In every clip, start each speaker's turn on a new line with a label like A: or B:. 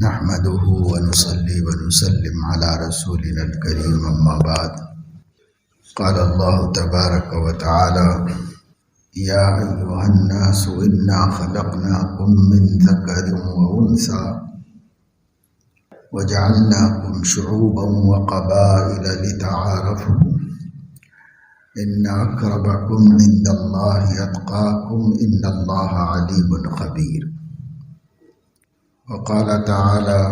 A: نحمده ونصلي ونسلم على رسولنا الكريم أما بعد. قال الله تبارك وتعالى: يا أيها الناس إنا خلقناكم من ذكر وأنثى وجعلناكم شعوبا وقبائل لتعارفوا إن أكرمكم عند الله أتقاكم إن الله عليم خبير. وقال تعالى: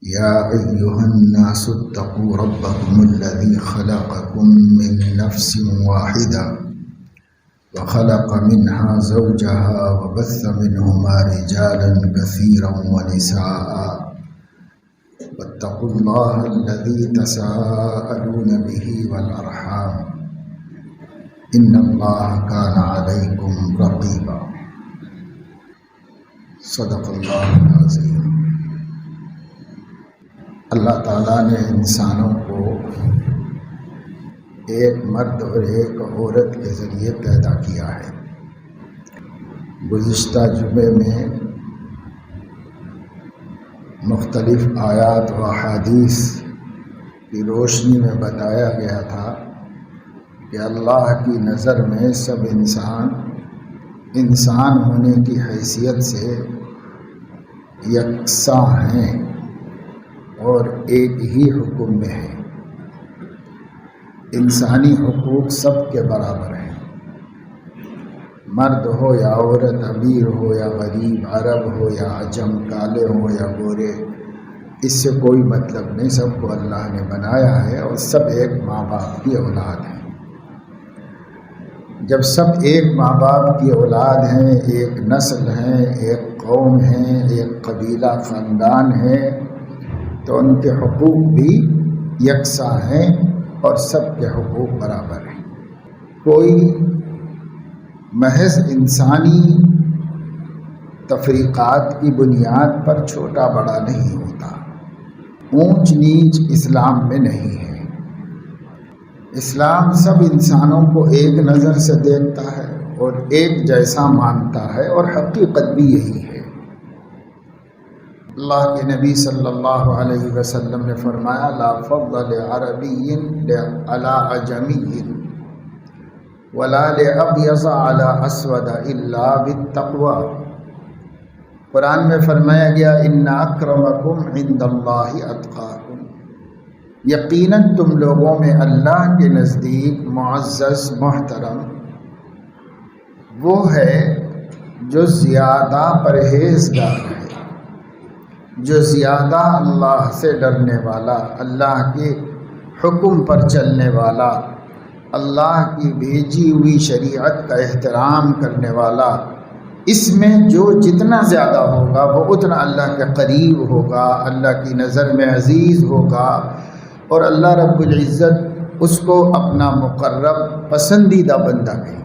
A: يا أيها الناس اتقوا ربكم الذي خلقكم من نفس واحدة وخلق منها زوجها وبث منهما رجالا كثيرا ونساء واتقوا الله الذي تساءلون به والأرحام إن الله كان عليكم رقيبا. صدق اللہ العظیم. اللہ تعالیٰ نے انسانوں کو ایک مرد اور ایک عورت کے ذریعے پیدا کیا ہے. گزشتہ جمعے میں مختلف آیات و احادیث کی روشنی میں بتایا گیا تھا کہ اللہ کی نظر میں سب انسان ہونے کی حیثیت سے یکساں ہیں اور ایک ہی حکم میں ہیں. انسانی حقوق سب کے برابر ہیں. مرد ہو یا عورت، امیر ہو یا غریب، عرب ہو یا عجم، کالے ہو یا گورے، اس سے کوئی مطلب نہیں. سب کو اللہ نے بنایا ہے اور سب ایک ماں باپ کی اولاد ہیں. جب سب ایک ماں باپ کی اولاد ہیں، ایک نسل ہیں، ایک قوم ہیں، ایک قبیلہ خاندان ہے، تو ان کے حقوق بھی یکساں ہیں اور سب کے حقوق برابر ہیں. کوئی محض انسانی تفریقات کی بنیاد پر چھوٹا بڑا نہیں ہوتا. اونچ نیچ اسلام میں نہیں ہے. اسلام سب انسانوں کو ایک نظر سے دیکھتا ہے اور ایک جیسا مانتا ہے اور حقیقت بھی یہی ہے. اللہ کے نبی صلی اللہ علیہ وسلم نے فرمایا: لا فضل لعربی علی عجمی ولا لابیض علی اسود الا بالتقوی. قرآن میں فرمایا گیا: ان اکرمکم عند اللہ اتقاکم. یقیناً تم لوگوں میں اللہ کے نزدیک معزز محترم وہ ہے جو زیادہ پرہیزگار ہے، جو زیادہ اللہ سے ڈرنے والا، اللہ کے حکم پر چلنے والا، اللہ کی بھیجی ہوئی شریعت کا احترام کرنے والا. اس میں جو جتنا زیادہ ہوگا وہ اتنا اللہ کے قریب ہوگا، اللہ کی نظر میں عزیز ہوگا اور اللہ رب العزت اس کو اپنا مقرب پسندیدہ بندہ کہے.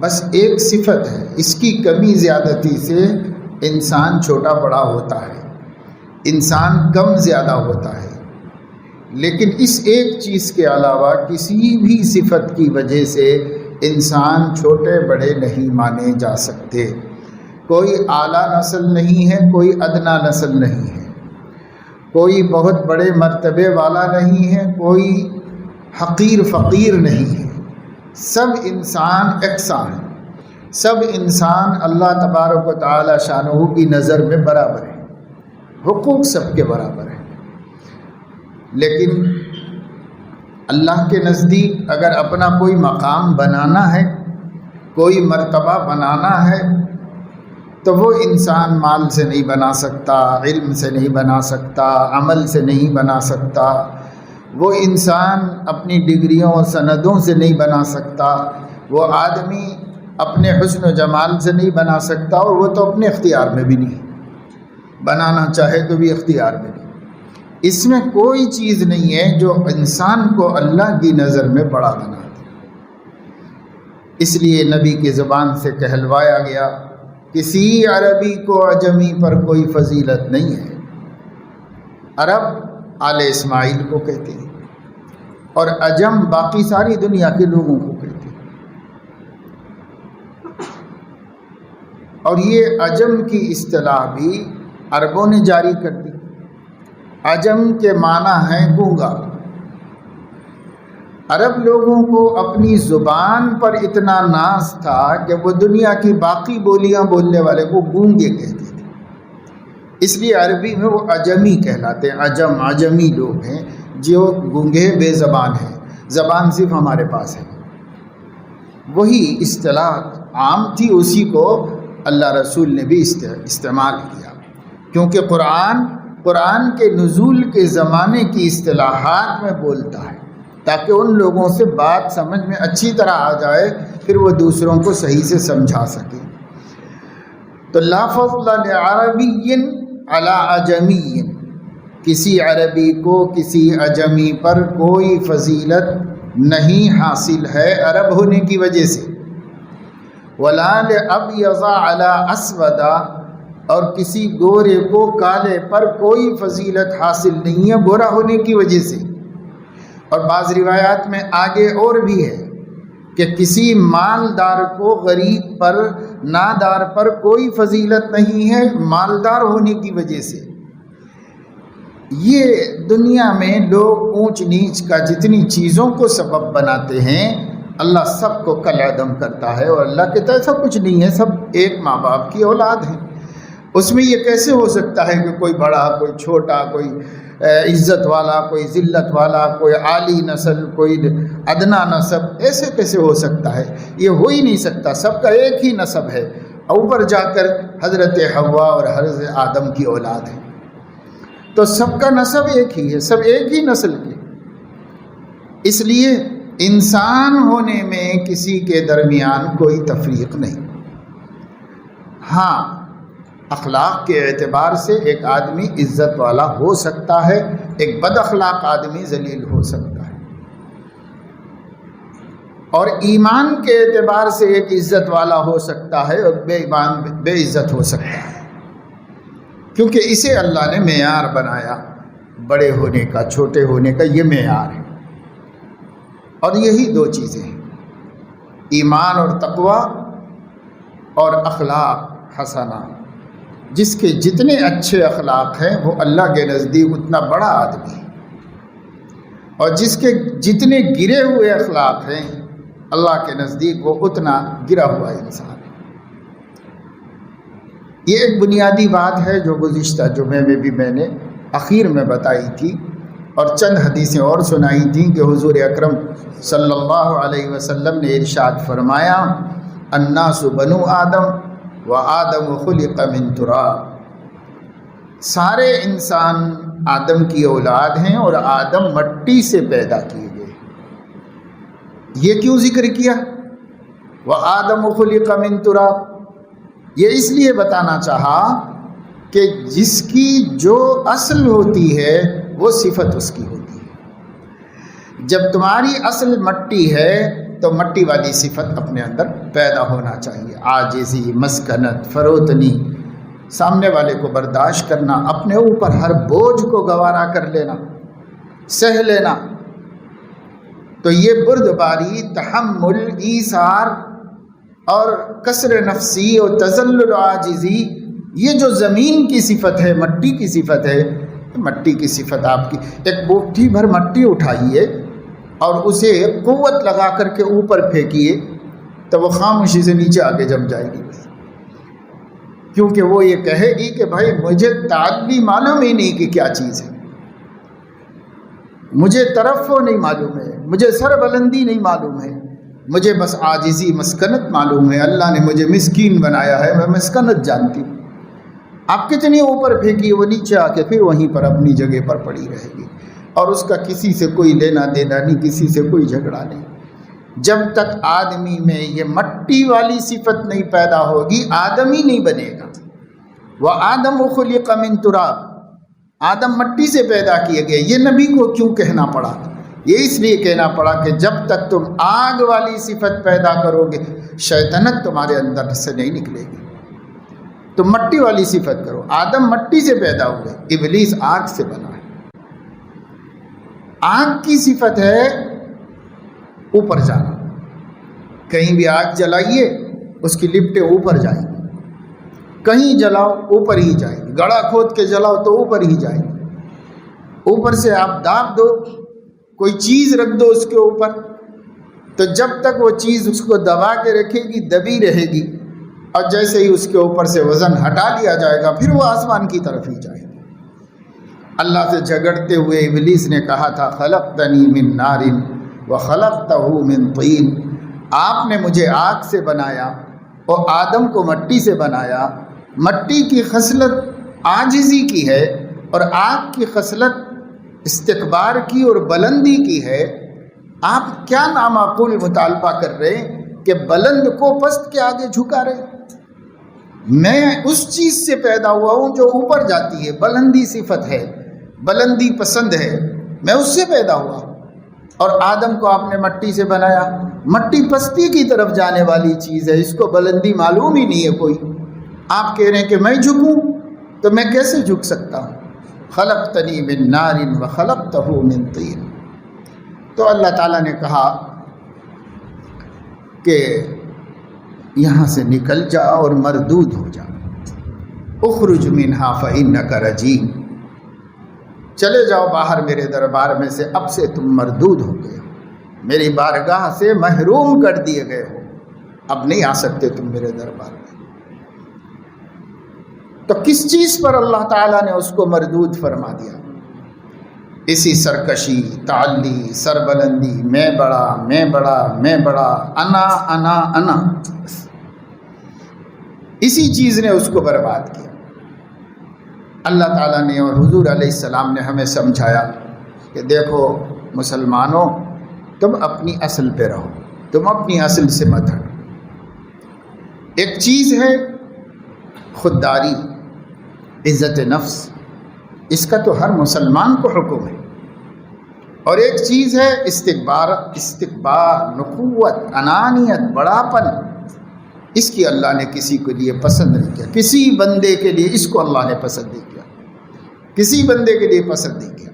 A: بس ایک صفت ہے، اس کی کمی زیادتی سے انسان چھوٹا بڑا ہوتا ہے، انسان کم زیادہ ہوتا ہے. لیکن اس ایک چیز کے علاوہ کسی بھی صفت کی وجہ سے انسان چھوٹے بڑے نہیں مانے جا سکتے. کوئی اعلیٰ نسل نہیں ہے، کوئی ادنا نسل نہیں ہے، کوئی بہت بڑے مرتبے والا نہیں ہے، کوئی حقیر فقیر نہیں ہے. سب انسان یکساں ہیں. سب انسان اللہ تبارک و تعالی شانہ کی نظر میں برابر ہیں. حقوق سب کے برابر ہیں. لیکن اللہ کے نزدیک اگر اپنا کوئی مقام بنانا ہے، کوئی مرتبہ بنانا ہے، تو وہ انسان مال سے نہیں بنا سکتا، علم سے نہیں بنا سکتا، عمل سے نہیں بنا سکتا. وہ انسان اپنی ڈگریوں اور سندوں سے نہیں بنا سکتا. وہ آدمی اپنے حسن و جمال سے نہیں بنا سکتا، اور وہ تو اپنے اختیار میں بھی نہیں. بنانا چاہے تو بھی اختیار میں نہیں. اس میں کوئی چیز نہیں ہے جو انسان کو اللہ کی نظر میں بڑا بنا دے. اس لیے نبی کی زبان سے کہلوایا گیا: کسی عربی کو عجمی پر کوئی فضیلت نہیں ہے. عرب آل اسماعیل کو کہتے ہیں اور عجم باقی ساری دنیا کے لوگوں کو کہتے ہیں. اور یہ عجم کی اصطلاح بھی عربوں نے جاری کر دی۔ عجم کے معنی ہے گونگا۔ عرب لوگوں کو اپنی زبان پر اتنا ناز تھا کہ وہ دنیا کی باقی بولیاں بولنے والے کو گونگے کہتے تھے، اس لیے عربی میں وہ عجمی کہلاتے ہیں۔ عجمی لوگ ہیں جو گونگے بے زبان ہیں، زبان صرف ہمارے پاس ہے۔ وہی اصطلاح عام تھی، اسی کو اللہ رسول نے بھی استعمال کیا، کیونکہ قرآن کے نزول کے زمانے کی اصطلاحات میں بولتا ہے تاکہ ان لوگوں سے بات سمجھ میں اچھی طرح آ جائے، پھر وہ دوسروں کو صحیح سے سمجھا سکے۔ تو لا فضل لعربی علی عجمی، کسی عربی کو کسی عجمی پر کوئی فضیلت نہیں حاصل ہے عرب ہونے کی وجہ سے۔ ولا لابیض علی اسود، اور کسی گورے کو کالے پر کوئی فضیلت حاصل نہیں ہے گورا ہونے کی وجہ سے۔ اور بعض روایات میں آگے اور بھی ہے کہ کسی مالدار کو غریب پر، نادار پر کوئی فضیلت نہیں ہے مالدار ہونے کی وجہ سے۔ یہ دنیا میں لوگ اونچ نیچ کا جتنی چیزوں کو سبب بناتے ہیں، اللہ سب کو کل عدم کرتا ہے، اور اللہ کہتا ہے ایسا کچھ نہیں ہے، سب ایک ماں باپ کی اولاد ہیں۔ اس میں یہ کیسے ہو سکتا ہے کہ کوئی بڑا، کوئی چھوٹا، کوئی عزت والا، کوئی ذلت والا، کوئی عالی نسل، کوئی ادنا نسب، ایسے کیسے ہو سکتا ہے؟ یہ ہو ہی نہیں سکتا، سب کا ایک ہی نسب ہے، اوپر جا کر حضرت حوا اور حضرت آدم کی اولاد ہے، تو سب کا نسب ایک ہی ہے، سب ایک ہی نسل کے۔ اس لیے انسان ہونے میں کسی کے درمیان کوئی تفریق نہیں۔ ہاں، اخلاق کے اعتبار سے ایک آدمی عزت والا ہو سکتا ہے، ایک بد اخلاق آدمی ذلیل ہو سکتا ہے، اور ایمان کے اعتبار سے ایک عزت والا ہو سکتا ہے اور بے ایمان بے عزت ہو سکتا ہے، کیونکہ اسے اللہ نے معیار بنایا، بڑے ہونے کا، چھوٹے ہونے کا، یہ معیار ہے۔ اور یہی دو چیزیں ہیں، ایمان اور تقوی اور اخلاق حسنہ۔ جس کے جتنے اچھے اخلاق ہیں وہ اللہ کے نزدیک اتنا بڑا آدمی ہے، اور جس کے جتنے گرے ہوئے اخلاق ہیں اللہ کے نزدیک وہ اتنا گرا ہوا انسان ہے۔ یہ ایک بنیادی بات ہے جو گزشتہ جمعے میں بھی میں نے اخیر میں بتائی تھی، اور چند حدیثیں اور سنائی تھیں کہ حضور اکرم صلی اللہ علیہ وسلم نے ارشاد فرمایا، الناس بنو آدم وآدم خلق من تراب، سارے انسان آدم کی اولاد ہیں اور آدم مٹی سے پیدا کیے گئے۔ یہ کیوں ذکر کیا؟ وآدم خلق من تراب، یہ اس لیے بتانا چاہا کہ جس کی جو اصل ہوتی ہے وہ صفت اس کی ہوتی ہے۔ جب تمہاری اصل مٹی ہے تو مٹی والی صفت اپنے اندر پیدا ہونا چاہیے، عاجزی، مسکنت، فروتنی، سامنے والے کو برداشت کرنا، اپنے اوپر ہر بوجھ کو گوارا کر لینا، سہ لینا۔ تو یہ بردباری، تحمل، ایثار اور کسر نفسی اور تذلل و عاجزی، یہ جو زمین کی صفت ہے، مٹی کی صفت ہے، مٹی کی صفت آپ کی، ایک بوٹھی بھر مٹی اٹھائیے اور اسے قوت لگا کر کے اوپر پھینکیے تو وہ خاموشی سے نیچے آگے جم جائے گی، کیونکہ وہ یہ کہے گی کہ بھائی مجھے تعدی معلوم ہی نہیں کہ کیا چیز ہے، مجھے ترفع نہیں معلوم ہے، مجھے سر بلندی نہیں معلوم ہے، مجھے بس عاجزی، مسکنت معلوم ہے، اللہ نے مجھے مسکین بنایا ہے، میں مسکنت جانتی ہوں۔ آپ کتنی اوپر پھینکیے وہ نیچے آ کے پھر وہیں پر اپنی جگہ پر پڑی رہے گی، اور اس کا کسی سے کوئی لینا دینا نہیں، کسی سے کوئی جھگڑا نہیں۔ جب تک آدمی میں یہ مٹی والی صفت نہیں پیدا ہوگی آدمی نہیں بنے گا۔ وآدم خلق من تراب، آدم مٹی سے پیدا کیے گئے۔ یہ نبی کو کیوں کہنا پڑا؟ یہ اس لیے کہنا پڑا کہ جب تک تم آگ والی صفت پیدا کرو گے شیطنت تمہارے اندر سے نہیں نکلے گی، تم مٹی والی صفت کرو۔ آدم مٹی سے پیدا ہوئے، ابلیس آگ سے بنا ہے۔ آگ کی صفت ہے اوپر جانا، کہیں بھی آگ جلائیے اس کی لپٹیں اوپر جائیں گی، کہیں جلاؤ اوپر ہی جائے گی، گڑھا کھود کے جلاؤ تو اوپر ہی جائے گی، اوپر سے آپ داب دو، کوئی چیز رکھ دو اس کے اوپر، تو جب تک وہ چیز اس کو دبا کے رکھے گی دبی رہے گی، اور جیسے ہی اس کے اوپر سے وزن ہٹا لیا جائے گا پھر وہ آسمان کی طرف ہی جائے گی۔ اللہ سے جھگڑتے ہوئے ابلیس نے کہا تھا خلقتنی من نار وخلقتہ من طین، آپ نے مجھے آگ سے بنایا اور آدم کو مٹی سے بنایا۔ مٹی کی خصلت عاجزی کی ہے اور آگ کی خصلت استکبار کی اور بلندی کی ہے۔ آپ کیا نامعقول مطالبہ کر رہے ہیں کہ بلند کو پست کے آگے جھکا رہے؟ میں اس چیز سے پیدا ہوا ہوں جو اوپر جاتی ہے، بلندی صفت ہے، بلندی پسند ہے، میں اس سے پیدا ہوا، اور آدم کو آپ نے مٹی سے بنایا۔ مٹی پستی کی طرف جانے والی چیز ہے، اس کو بلندی معلوم ہی نہیں ہے کوئی۔ آپ کہہ رہے ہیں کہ میں جھکوں، تو میں کیسے جھک سکتا ہوں؟ خلقتنی من نار وخلقتہ من طین۔ تو اللہ تعالیٰ نے کہا کہ یہاں سے نکل جا اور مردود ہو جا، اخرج منہا فإنک رجیم، چلے جاؤ باہر میرے دربار میں سے، اب سے تم مردود ہو گئے ہو، میری بارگاہ سے محروم کر دیے گئے ہو، اب نہیں آ سکتے تم میرے دربار میں۔ تو کس چیز پر اللہ تعالیٰ نے اس کو مردود فرما دیا؟ اسی سرکشی، تعلی، سربلندی، میں بڑا میں بڑا میں بڑا، انا انا انا، اسی چیز نے اس کو برباد کیا۔ اللہ تعالیٰ نے اور حضور علیہ السلام نے ہمیں سمجھایا کہ دیکھو مسلمانوں، تم اپنی اصل پہ رہو، تم اپنی اصل سے مت ہٹو۔ ایک چیز ہے خودداری، عزت نفس، اس کا تو ہر مسلمان کو حکم ہے، اور ایک چیز ہے استکبار، نخوت، انانیت، بڑاپن، اس کی اللہ نے کسی کے لیے پسند نہیں کیا، کسی بندے کے لیے اس کو اللہ نے پسند نہیں کیا، کسی بندے کے لیے پسند نہیں کیا۔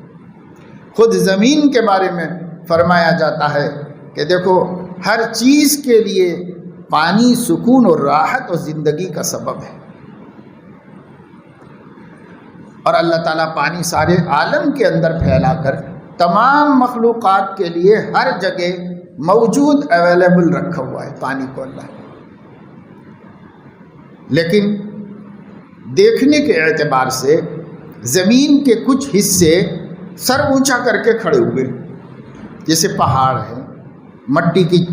A: خود زمین کے بارے میں فرمایا جاتا ہے کہ دیکھو ہر چیز کے لیے پانی سکون اور راحت اور زندگی کا سبب ہے، اور اللہ تعالیٰ پانی سارے عالم کے اندر پھیلا کر تمام مخلوقات کے لیے ہر جگہ موجود اویلیبل رکھا ہوا ہے پانی کو اللہ۔ لیکن دیکھنے کے اعتبار سے زمین کے کچھ حصے سر اونچا کر کے کھڑے ہوئے، جیسے پہاڑ ہیں، مٹی کی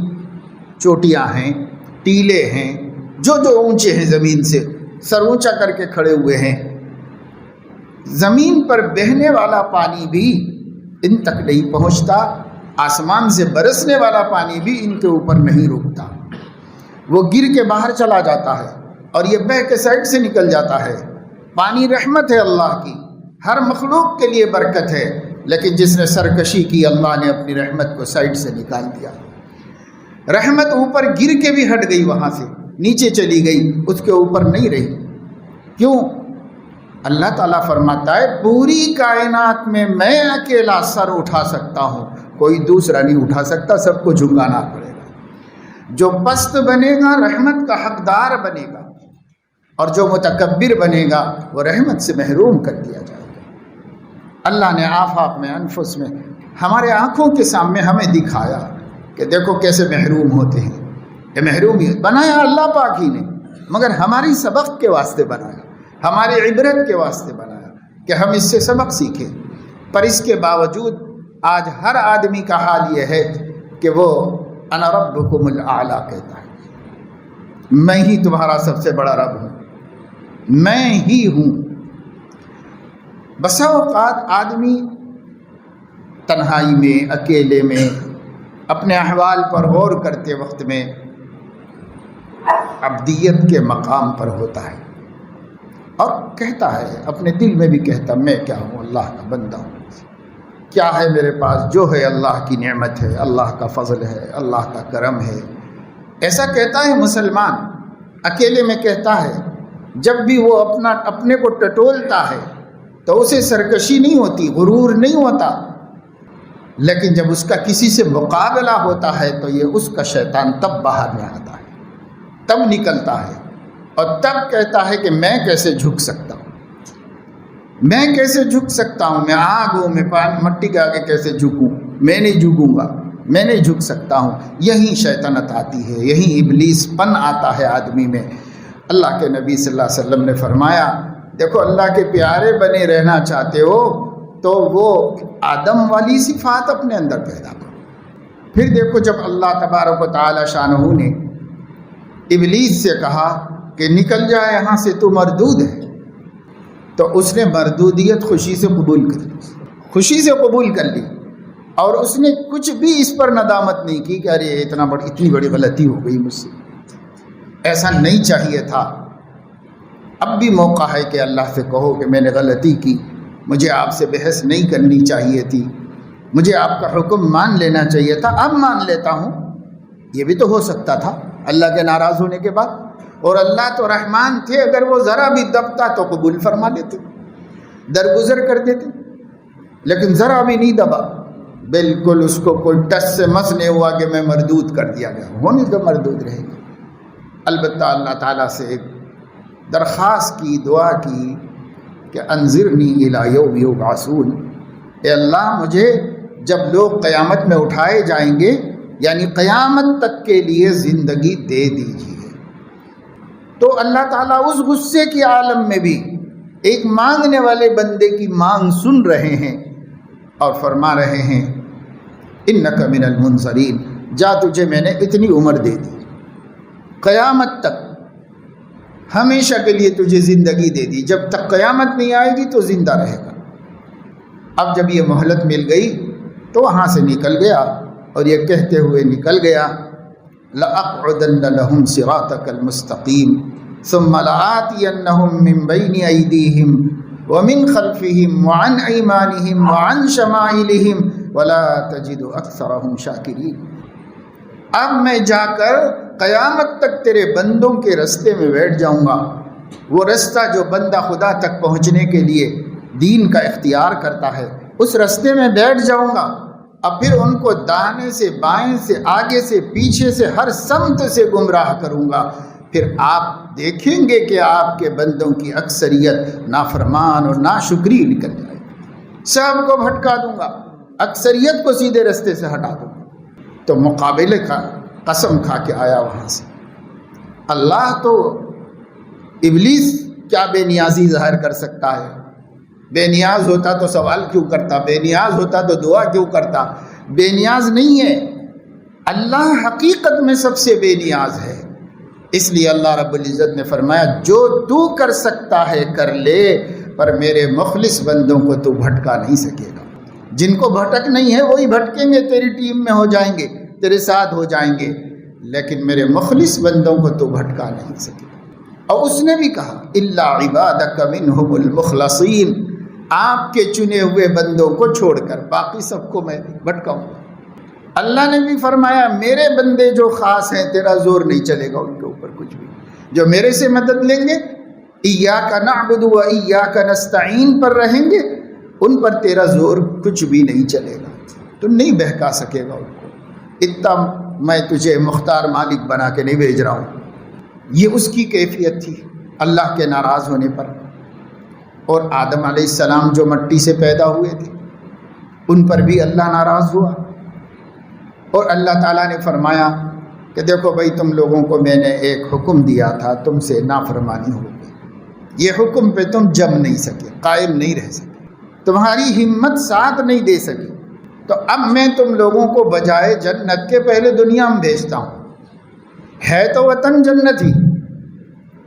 A: چوٹیاں ہیں، ٹیلے ہیں، جو اونچے ہیں زمین سے سر اونچا کر کے کھڑے ہوئے ہیں۔ زمین پر بہنے والا پانی بھی ان تک نہیں پہنچتا، آسمان سے برسنے والا پانی بھی ان کے اوپر نہیں رکتا، وہ گر کے باہر چلا جاتا ہے اور یہ بہہ کے سائڈ سے نکل جاتا ہے۔ پانی رحمت ہے اللہ کی، ہر مخلوق کے لیے برکت ہے، لیکن جس نے سرکشی کی اللہ نے اپنی رحمت کو سائڈ سے نکال دیا۔ رحمت اوپر گر کے بھی ہٹ گئی، وہاں سے نیچے چلی گئی، اس کے اوپر نہیں رہی۔ کیوں؟ اللہ تعالیٰ فرماتا ہے پوری کائنات میں میں اکیلا سر اٹھا سکتا ہوں، کوئی دوسرا نہیں اٹھا سکتا، سب کو جھکانا پڑے گا۔ جو پست بنے گا رحمت کا حقدار بنے گا، اور جو متکبر بنے گا وہ رحمت سے محروم کر دیا جائے گا۔ اللہ نے آفاق میں، انفس میں، ہمارے آنکھوں کے سامنے ہمیں دکھایا کہ دیکھو کیسے محروم ہوتے ہیں۔ یہ محرومیت بنایا اللہ پاک ہی نے، مگر ہماری سبق کے واسطے بنایا، ہماری عبرت کے واسطے بنایا کہ ہم اس سے سبق سیکھیں۔ پر اس کے باوجود آج ہر آدمی کا حال یہ ہے کہ وہ انا ربکم الاعلی کہتا ہے، میں ہی تمہارا سب سے بڑا رب ہوں، میں ہی ہوں۔ بسا اوقات آدمی تنہائی میں، اکیلے میں، اپنے احوال پر غور کرتے وقت میں عبدیت کے مقام پر ہوتا ہے اور کہتا ہے، اپنے دل میں بھی کہتا، میں کیا ہوں، اللہ کا بندہ ہوں، کیا ہے میرے پاس؟ جو ہے اللہ کی نعمت ہے، اللہ کا فضل ہے، اللہ کا کرم ہے۔ ایسا کہتا ہے مسلمان، اکیلے میں کہتا ہے۔ جب بھی وہ اپنے کو ٹٹولتا ہے تو اسے سرکشی نہیں ہوتی، غرور نہیں ہوتا، لیکن جب اس کا کسی سے مقابلہ ہوتا ہے تو یہ اس کا شیطان تب باہر میں آتا ہے، تب نکلتا ہے۔ اور تب کہتا ہے کہ میں کیسے جھک سکتا ہوں، میں کیسے جھک سکتا ہوں، میں آگ ہوں، میں مٹی کے آگے کیسے جھکوں، میں نہیں جھکوں گا، میں نہیں جھک سکتا ہوں۔ یہیں شیطنت آتی ہے، یہیں ابلیس پن آتا ہے آدمی میں۔ اللہ کے نبی صلی اللہ علیہ وسلم نے فرمایا دیکھو اللہ کے پیارے بنے رہنا چاہتے ہو تو وہ آدم والی صفات اپنے اندر پیدا کرو۔ پھر دیکھو جب اللہ تبارک و تعالی شانہ نے ابلیس سے کہا کہ نکل جا یہاں سے، تو مردود ہے، تو اس نے مردودیت خوشی سے قبول کر لی، خوشی سے قبول کر لی، اور اس نے کچھ بھی اس پر ندامت نہیں کی کہ ارے اتنی بڑی غلطی ہو گئی مجھ سے، ایسا نہیں چاہیے تھا۔ اب بھی موقع ہے کہ اللہ سے کہو کہ میں نے غلطی کی، مجھے آپ سے بحث نہیں کرنی چاہیے تھی، مجھے آپ کا حکم مان لینا چاہیے تھا، اب مان لیتا ہوں۔ یہ بھی تو ہو سکتا تھا اللہ کے ناراض ہونے کے بعد، اور اللہ تو رحمان تھے، اگر وہ ذرا بھی دبتا تو قبول فرما لیتے، درگزر کر دیتے، لیکن ذرا بھی نہیں دبا، بالکل اس کو کوئی ٹس سے مس نہیں ہوا کہ میں مردود کر دیا گیا، ہونے تو مردود رہے گا۔ البتہ اللہ تعالیٰ سے ایک درخواست کی، دعا کی کہ انذرنی الی یوم یبعثون، اے اللہ مجھے جب لوگ قیامت میں اٹھائے جائیں گے، یعنی قیامت تک کے لیے زندگی دے دیجیے۔ تو اللہ تعالیٰ اس غصے کی عالم میں بھی ایک مانگنے والے بندے کی مانگ سن رہے ہیں اور فرما رہے ہیں انک من المنظرین، جا تجھے میں نے اتنی عمر دے دی، قیامت تک ہمیشہ کے لیے تجھے زندگی دے دی، جب تک قیامت نہیں آئے گی تو زندہ رہے گا۔ اب جب یہ مہلت مل گئی تو وہاں سے نکل گیا اور یہ کہتے ہوئے نکل گیا لَأَقْعُدَنَّ لَهُمْ صِرَاطَكَ الْمُسْتَقِيمَ ثُمَّ لَآتِيَنَّهُمْ مِنْ بَيْنِ أَيْدِيهِمْ وَمِنْ خَلْفِهِمْ وَعَنْ أَيْمَانِهِمْ وَعَنْ شَمَائِلِهِمْ وَلَا تَجِدُ أَكْثَرَهُمْ شَاكِرِينَ۔ اب میں جا کر قیامت تک تیرے بندوں کے رستے میں بیٹھ جاؤں گا، وہ رستہ جو بندہ خدا تک پہنچنے کے لیے دین کا اختیار کرتا ہے، اس رستے میں بیٹھ جاؤں گا، اب پھر ان کو داہنے سے بائیں سے آگے سے پیچھے سے ہر سمت سے گمراہ کروں گا، پھر آپ دیکھیں گے کہ آپ کے بندوں کی اکثریت نافرمان اور ناشکری نکل جائے گی، سب کو بھٹکا دوں گا، اکثریت کو سیدھے رستے سے ہٹا دوں گا۔ تو مقابلے کا قسم کھا کے آیا وہاں سے۔ اللہ تو ابلیس کیا بے نیازی ظاہر کر سکتا ہے؟ بے نیاز ہوتا تو سوال کیوں کرتا، بے نیاز ہوتا تو دعا کیوں کرتا؟ بے نیاز نہیں ہے، اللہ حقیقت میں سب سے بے نیاز ہے۔ اس لیے اللہ رب العزت نے فرمایا جو تو کر سکتا ہے کر لے، پر میرے مخلص بندوں کو تو بھٹکا نہیں سکے گا۔ جن کو بھٹک نہیں ہے وہی بھٹکیں گے، تیری ٹیم میں ہو جائیں گے، تیرے ساتھ ہو جائیں گے، لیکن میرے مخلص بندوں کو تو بھٹکا نہیں سکے گا۔ اور اس نے بھی کہا الا عبادک منہم المخلصین، آپ کے چنے ہوئے بندوں کو چھوڑ کر باقی سب کو میں بھٹکاؤں گا۔ اللہ نے بھی فرمایا میرے بندے جو خاص ہیں تیرا زور نہیں چلے گا ان کے اوپر کچھ بھی، جو میرے سے مدد لیں گے، ایاک نعبد و ایاک نستعین پر رہیں گے، ان پر تیرا زور کچھ بھی نہیں چلے گا، تو نہیں بہکا سکے گا ان کو۔ اتنا میں تجھے مختار مالک بنا کے نہیں بھیج رہا ہوں۔ یہ اس کی کیفیت تھی اللہ کے ناراض ہونے پر۔ اور آدم علیہ السلام جو مٹی سے پیدا ہوئے تھے ان پر بھی اللہ ناراض ہوا، اور اللہ تعالیٰ نے فرمایا کہ دیکھو بھائی تم لوگوں کو میں نے ایک حکم دیا تھا، تم سے نافرمانی ہو گئی، یہ حکم پہ تم جم نہیں سکے، قائم نہیں رہ سکے، تمہاری ہمت ساتھ نہیں دے سکی، تو اب میں تم لوگوں کو بجائے جنت کے پہلے دنیا میں بھیجتا ہوں۔ ہے تو وطن جنت ہی،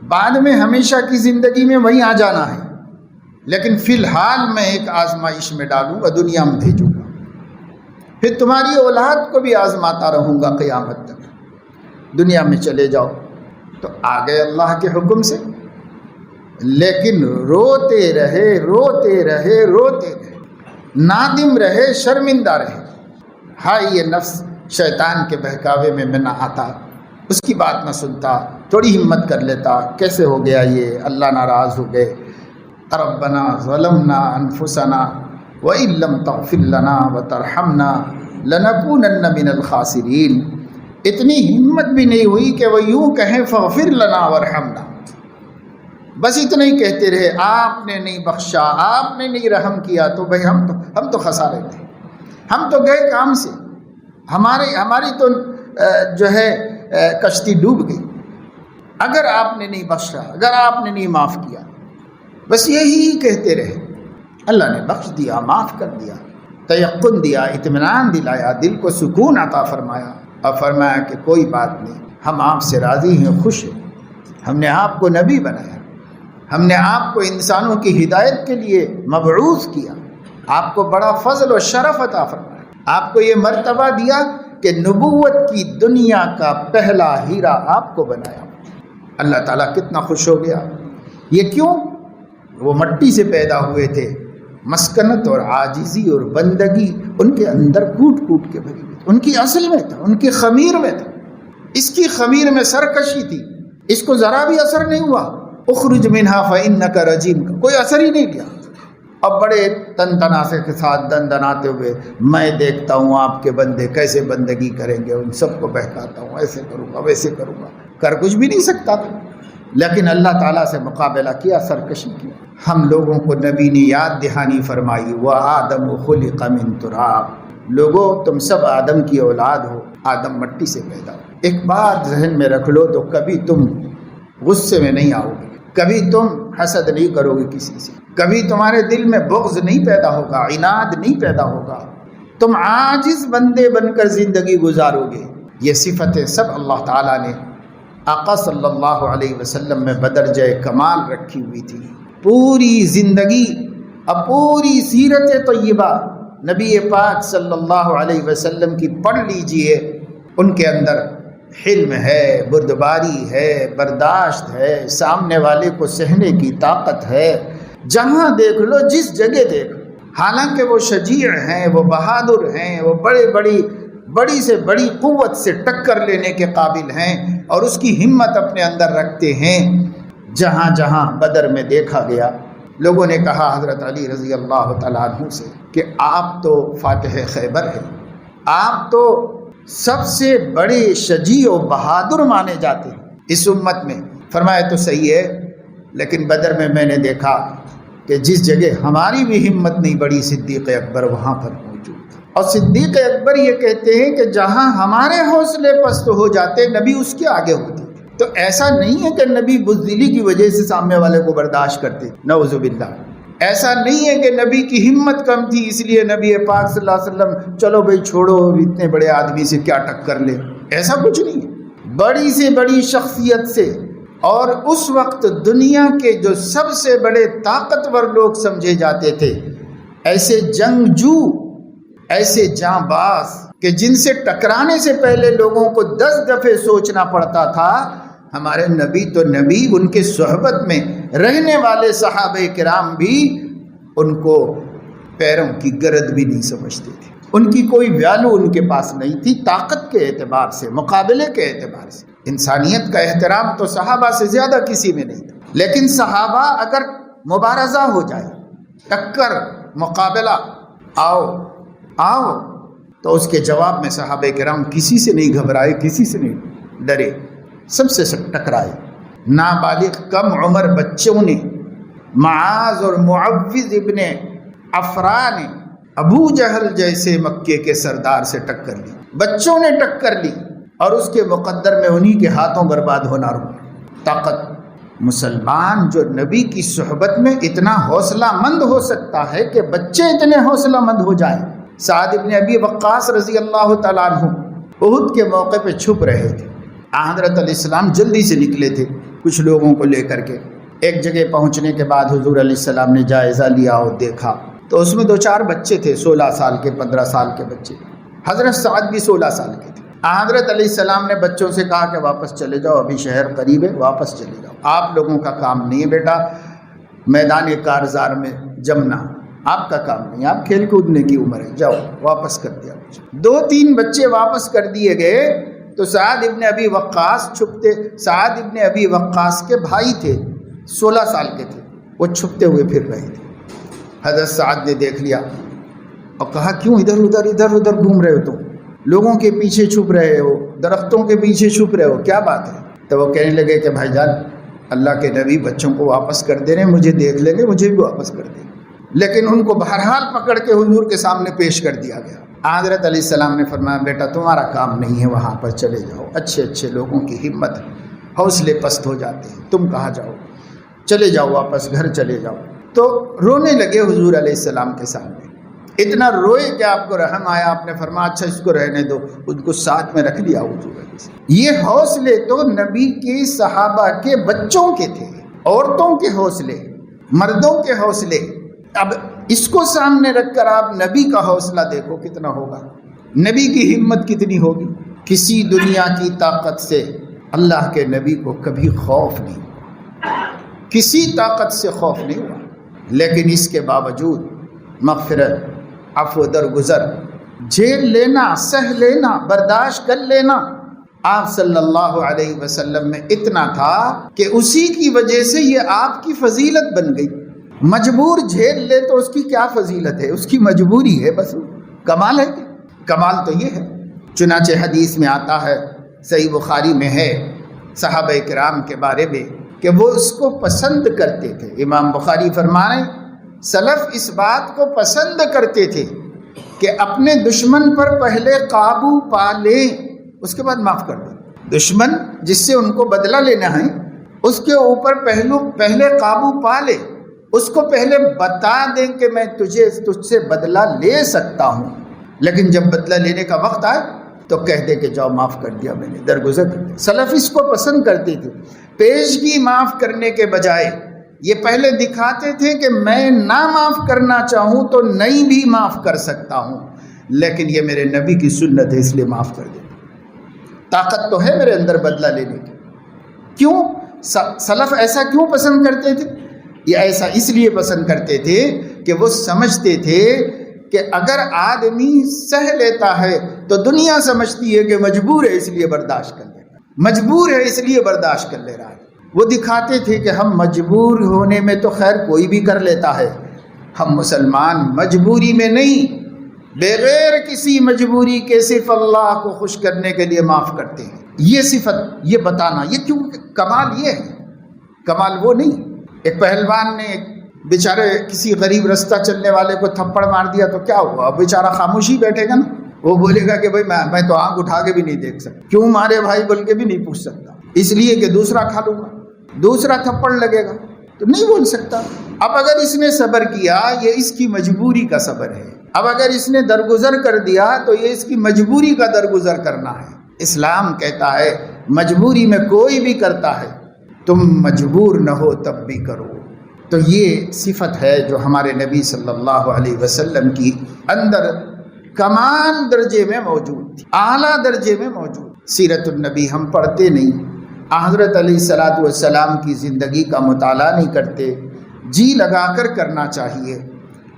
A: بعد میں ہمیشہ کی زندگی میں وہیں آ جانا ہے، لیکن فی الحال میں ایک آزمائش میں ڈالوں گا، دنیا میں بھیجوں گا، پھر تمہاری اولاد کو بھی آزماتا رہوں گا قیامت تک، دنیا میں چلے جاؤ۔ تو آ گئے اللہ کے حکم سے، لیکن روتے رہے روتے رہے روتے رہے، نادم رہے، شرمندہ رہے۔ ہاں یہ نفس شیطان کے بہکاوے میں نہ آتا، اس کی بات نہ سنتا، تھوڑی ہمت کر لیتا، کیسے ہو گیا یہ، اللہ ناراض ہو گئے، ربنا ظلمنا انفسنا وان لم تغفر لنا وترحمنا لنکونن من الخاسرین۔ اتنی ہمت بھی نہیں ہوئی کہ وہ یوں کہیں فاغفر لنا وارحمنا، بس اتنا ہی کہتے رہے، آپ نے نہیں بخشا، آپ نے نہیں رحم کیا، تو بھائی ہم تو خسارے تھے، ہم تو گئے کام سے، ہماری تو جو ہے کشتی ڈوب گئی، اگر آپ نے نہیں بخشا، اگر آپ نے نہیں معاف کیا۔ بس یہی کہتے رہے۔ اللہ نے بخش دیا، معاف کر دیا، تیقن دیا، اطمینان دلایا، دل کو سکون عطا فرمایا، اور فرمایا کہ کوئی بات نہیں، ہم آپ سے راضی ہیں، خوش ہیں، ہم نے آپ کو نبی بنایا، ہم نے آپ کو انسانوں کی ہدایت کے لیے مبعوث کیا، آپ کو بڑا فضل و شرف عطا فرمایا، آپ کو یہ مرتبہ دیا کہ نبوت کی دنیا کا پہلا ہیرا آپ کو بنایا۔ اللہ تعالیٰ کتنا خوش ہو گیا۔ یہ کیوں؟ وہ مٹی سے پیدا ہوئے تھے، مسکنت اور عاجزی اور بندگی ان کے اندر کوٹ کوٹ کے بھری ہوئی، ان کی اصل میں تھا، ان کی خمیر میں تھا۔ اس کی خمیر میں سرکشی تھی، اس کو ذرا بھی اثر نہیں ہوا۔ اخرج منہا فإنک رجیم کا کوئی اثر ہی نہیں کیا۔ اب بڑے تن تناسے کے ساتھ دن دناتے ہوئے، میں دیکھتا ہوں آپ کے بندے کیسے بندگی کریں گے، ان سب کو بہکاتا ہوں، ایسے کروں گا ویسے کروں گا، کر کچھ بھی نہیں سکتا تھا، لیکن اللہ تعالیٰ سے مقابلہ کیا، سرکشی کی۔ ہم لوگوں کو نبی نے یاد دہانی فرمائی، وَآدَمُ خُلِقَ مِن تُرَابٍ، لوگو تم سب آدم کی اولاد ہو، آدم مٹی سے پیدا ہو۔ ایک بات ذہن میں رکھ لو تو کبھی تم غصے میں نہیں آؤ گے، کبھی تم حسد نہیں کرو گے کسی سے، کبھی تمہارے دل میں بغض نہیں پیدا ہوگا، عناد نہیں پیدا ہوگا، تم عاجز بندے بن کر زندگی گزارو گے۔ یہ صفتیں سب اللہ تعالیٰ نے آقا صلی اللہ علیہ وسلم میں بدرجہ کمال رکھی ہوئی تھی۔ پوری زندگی، اب پوری سیرت طیبہ نبی پاک صلی اللہ علیہ وسلم کی پڑھ لیجئے، ان کے اندر حلم ہے، بردباری ہے، برداشت ہے، سامنے والے کو سہنے کی طاقت ہے، جہاں دیکھ لو، جس جگہ دیکھ لو۔ حالانکہ وہ شجیع ہیں، وہ بہادر ہیں، وہ بڑی سے بڑی قوت سے ٹکر لینے کے قابل ہیں، اور اس کی ہمت اپنے اندر رکھتے ہیں۔ جہاں جہاں بدر میں دیکھا گیا، لوگوں نے کہا حضرت علی رضی اللہ تعالیٰ عنہ سے کہ آپ تو فاتح خیبر ہیں، آپ تو سب سے بڑے شجیع و بہادر مانے جاتے ہیں اس امت میں۔ فرمایا تو صحیح ہے، لیکن بدر میں میں نے دیکھا کہ جس جگہ ہماری بھی ہمت نہیں بڑی، صدیق اکبر وہاں پر موجود، اور صدیق اکبر یہ کہتے ہیں کہ جہاں ہمارے حوصلے پست ہو جاتے، نبی اس کے آگے ہوتے۔ تو ایسا نہیں ہے کہ نبی بزدلی کی وجہ سے سامنے والے کو برداشت کرتے، نعوذ باللہ۔ ایسا نہیں ہے کہ نبی کی ہمت کم تھی اس لیے نبی پاک صلی اللہ علیہ وسلم چلو بھائی چھوڑو، اتنے بڑے آدمی سے کیا ٹکر لے، ایسا کچھ نہیں ہے۔ بڑی سے بڑی شخصیت سے، اور اس وقت دنیا کے جو سب سے بڑے طاقتور لوگ سمجھے جاتے تھے، ایسے جنگجو، ایسے جاں باز کہ جن سے ٹکرانے سے پہلے لوگوں کو 10 دفعے سوچنا پڑتا تھا، ہمارے نبی تو نبی، ان کے صحبت میں رہنے والے صحابہ کرام بھی ان کو پیروں کی گرد بھی نہیں سمجھتے تھے، ان کی کوئی ویلو ان کے پاس نہیں تھی، طاقت کے اعتبار سے، مقابلے کے اعتبار سے۔ انسانیت کا احترام تو صحابہ سے زیادہ کسی میں نہیں تھا، لیکن صحابہ اگر مبارزہ ہو جائے، ٹکر، مقابلہ، آؤ تو اس کے جواب میں صحابہ کرام کسی سے نہیں گھبرائے، کسی سے نہیں ڈرے، سب سے ٹکرائے۔ نابالغ کم عمر بچوں نے، معاذ اور معوذ ابن افرا نے ابو جہل جیسے مکے کے سردار سے ٹکر لی، بچوں نے ٹکر لی، اور اس کے مقدر میں انہی کے ہاتھوں برباد ہونا رہا۔ طاقت مسلمان جو نبی کی صحبت میں اتنا حوصلہ مند ہو سکتا ہے کہ بچے اتنے حوصلہ مند ہو جائیں۔ سعد ابن ابی وقاص رضی اللہ تعالیٰ عنہ احد کے موقع پہ چھپ رہے تھے، حضرت علیہ السلام جلدی سے نکلے تھے کچھ لوگوں کو لے کر کے۔ ایک جگہ پہنچنے کے بعد حضور علیہ السلام نے جائزہ لیا اور دیکھا تو اس میں 2-4 بچے تھے، 16 سال کے، 15 سال کے بچے۔ حضرت سعد بھی 16 سال کے تھے۔ حضرت علیہ السلام نے بچوں سے کہا کہ واپس چلے جاؤ، ابھی شہر قریب ہے، واپس چلے جاؤ، آپ لوگوں کا کام نہیں ہے بیٹا میدان کارزار میں جمنا، آپ کا کام نہیں، آپ کھیل کودنے کی عمر ہے، جاؤ، واپس کر دیا۔ 2-3 بچے واپس کر دیے گئے تو سعد ابن ابی وقاص چھپتے، سعد ابن ابی وقاص کے بھائی تھے، 16 سال کے تھے، وہ چھپتے ہوئے پھر رہے تھے۔ حضرت سعد نے دیکھ لیا اور کہا کیوں ادھر ادھر گھوم رہے ہو تم، لوگوں کے پیچھے چھپ رہے ہو، درختوں کے پیچھے چھپ رہے ہو، کیا بات ہے؟ تو وہ کہنے لگے کہ بھائی جان اللہ کے نبی بچوں کو واپس کر دے رہے ہیں، مجھے دیکھ لیں گے، مجھے بھی واپس کر دیں گے، لیکن ان کو بہرحال پکڑ کے حضور کے سامنے پیش کر دیا گیا۔ حضرت علیہ السلام نے فرمایا بیٹا تمہارا کام نہیں ہے وہاں پر، چلے جاؤ، اچھے اچھے لوگوں کی ہمت حوصلے پست ہو جاتے ہیں، تم کہاں جاؤ، چلے جاؤ واپس گھر چلے جاؤ۔ تو رونے لگے حضور علیہ السلام کے سامنے، اتنا روئے کہ آپ کو رحم آیا، آپ نے فرمایا اچھا اس کو رہنے دو، ان کو ساتھ میں رکھ لیا حضور علیہ السلام۔ یہ حوصلے تو نبی کے صحابہ کے بچوں کے تھے، عورتوں کے حوصلے، مردوں کے حوصلے۔ اب اس کو سامنے رکھ کر آپ نبی کا حوصلہ دیکھو کتنا ہوگا، نبی کی ہمت کتنی ہوگی۔ کسی دنیا کی طاقت سے اللہ کے نبی کو کبھی خوف نہیں، کسی طاقت سے خوف نہیں ہوا، لیکن اس کے باوجود مغفرت، عفو درگزر، جھیل لینا، سہ لینا، برداشت کر لینا آپ صلی اللہ علیہ وسلم میں اتنا تھا کہ اسی کی وجہ سے یہ آپ کی فضیلت بن گئی۔ مجبور جھیل لے تو اس کی کیا فضیلت ہے، اس کی مجبوری ہے، بس کمال ہے۔ کمال تو یہ ہے، چنانچہ حدیث میں آتا ہے، صحیح بخاری میں ہے صحابہ کرام کے بارے میں کہ وہ اس کو پسند کرتے تھے۔ امام بخاری فرمائیں سلف اس بات کو پسند کرتے تھے کہ اپنے دشمن پر پہلے قابو پا لیں، اس کے بعد معاف کر دیں۔ دشمن جس سے ان کو بدلہ لینا ہے اس کے اوپر پہلے قابو پا لے، اس کو پہلے بتا دیں کہ میں تجھ سے بدلہ لے سکتا ہوں، لیکن جب بدلہ لینے کا وقت آئے تو کہہ دے کہ جاؤ معاف کر دیا میں نے، درگزر کر دیا۔ سلف اس کو پسند کرتے تھے، پیشگی معاف کرنے کے بجائے یہ پہلے دکھاتے تھے کہ میں نہ معاف کرنا چاہوں تو نہیں بھی معاف کر سکتا ہوں، لیکن یہ میرے نبی کی سنت ہے اس لیے معاف کر دیتا۔ طاقت تو ہے میرے اندر بدلہ لینے کی۔ کیوں سلف ایسا کیوں پسند کرتے تھے؟ یہ ایسا اس لیے پسند کرتے تھے کہ وہ سمجھتے تھے کہ اگر آدمی سہ لیتا ہے تو دنیا سمجھتی ہے کہ مجبور ہے اس لیے برداشت کر لے رہا ہے، مجبور ہے اس لیے برداشت کر لے رہا ہے۔ وہ دکھاتے تھے کہ ہم مجبور ہونے میں تو خیر کوئی بھی کر لیتا ہے، ہم مسلمان مجبوری میں نہیں، بغیر کسی مجبوری کے صرف اللہ کو خوش کرنے کے لیے معاف کرتے ہیں۔ یہ صفت، یہ بتانا، یہ کیوں کمال یہ ہے، کمال وہ نہیں۔ ایک پہلوان نے بیچارے کسی غریب رستہ چلنے والے کو تھپڑ مار دیا تو کیا ہوا؟ بیچارہ خاموشی بیٹھے گا نا، وہ بولے گا کہ بھائی میں تو آنکھ اٹھا کے بھی نہیں دیکھ سکتا، کیوں مارے بھائی بول کے بھی نہیں پوچھ سکتا، اس لیے کہ دوسرا کھا لوں گا، دوسرا تھپڑ لگے گا تو نہیں بول سکتا۔ اب اگر اس نے صبر کیا یہ اس کی مجبوری کا صبر ہے، اب اگر اس نے درگزر کر دیا تو یہ اس کی مجبوری کا درگزر کرنا ہے۔ اسلام کہتا ہے مجبوری میں کوئی بھی کرتا ہے، تم مجبور نہ ہو تب بھی کرو۔ تو یہ صفت ہے جو ہمارے نبی صلی اللہ علیہ وسلم کی اندر کمال درجے میں موجود تھی، اعلیٰ درجے میں موجود۔ سیرت النبی ہم پڑھتے نہیں، حضرت علیہ الصلوۃ والسلام کی زندگی کا مطالعہ نہیں کرتے، جی لگا کر کرنا چاہیے،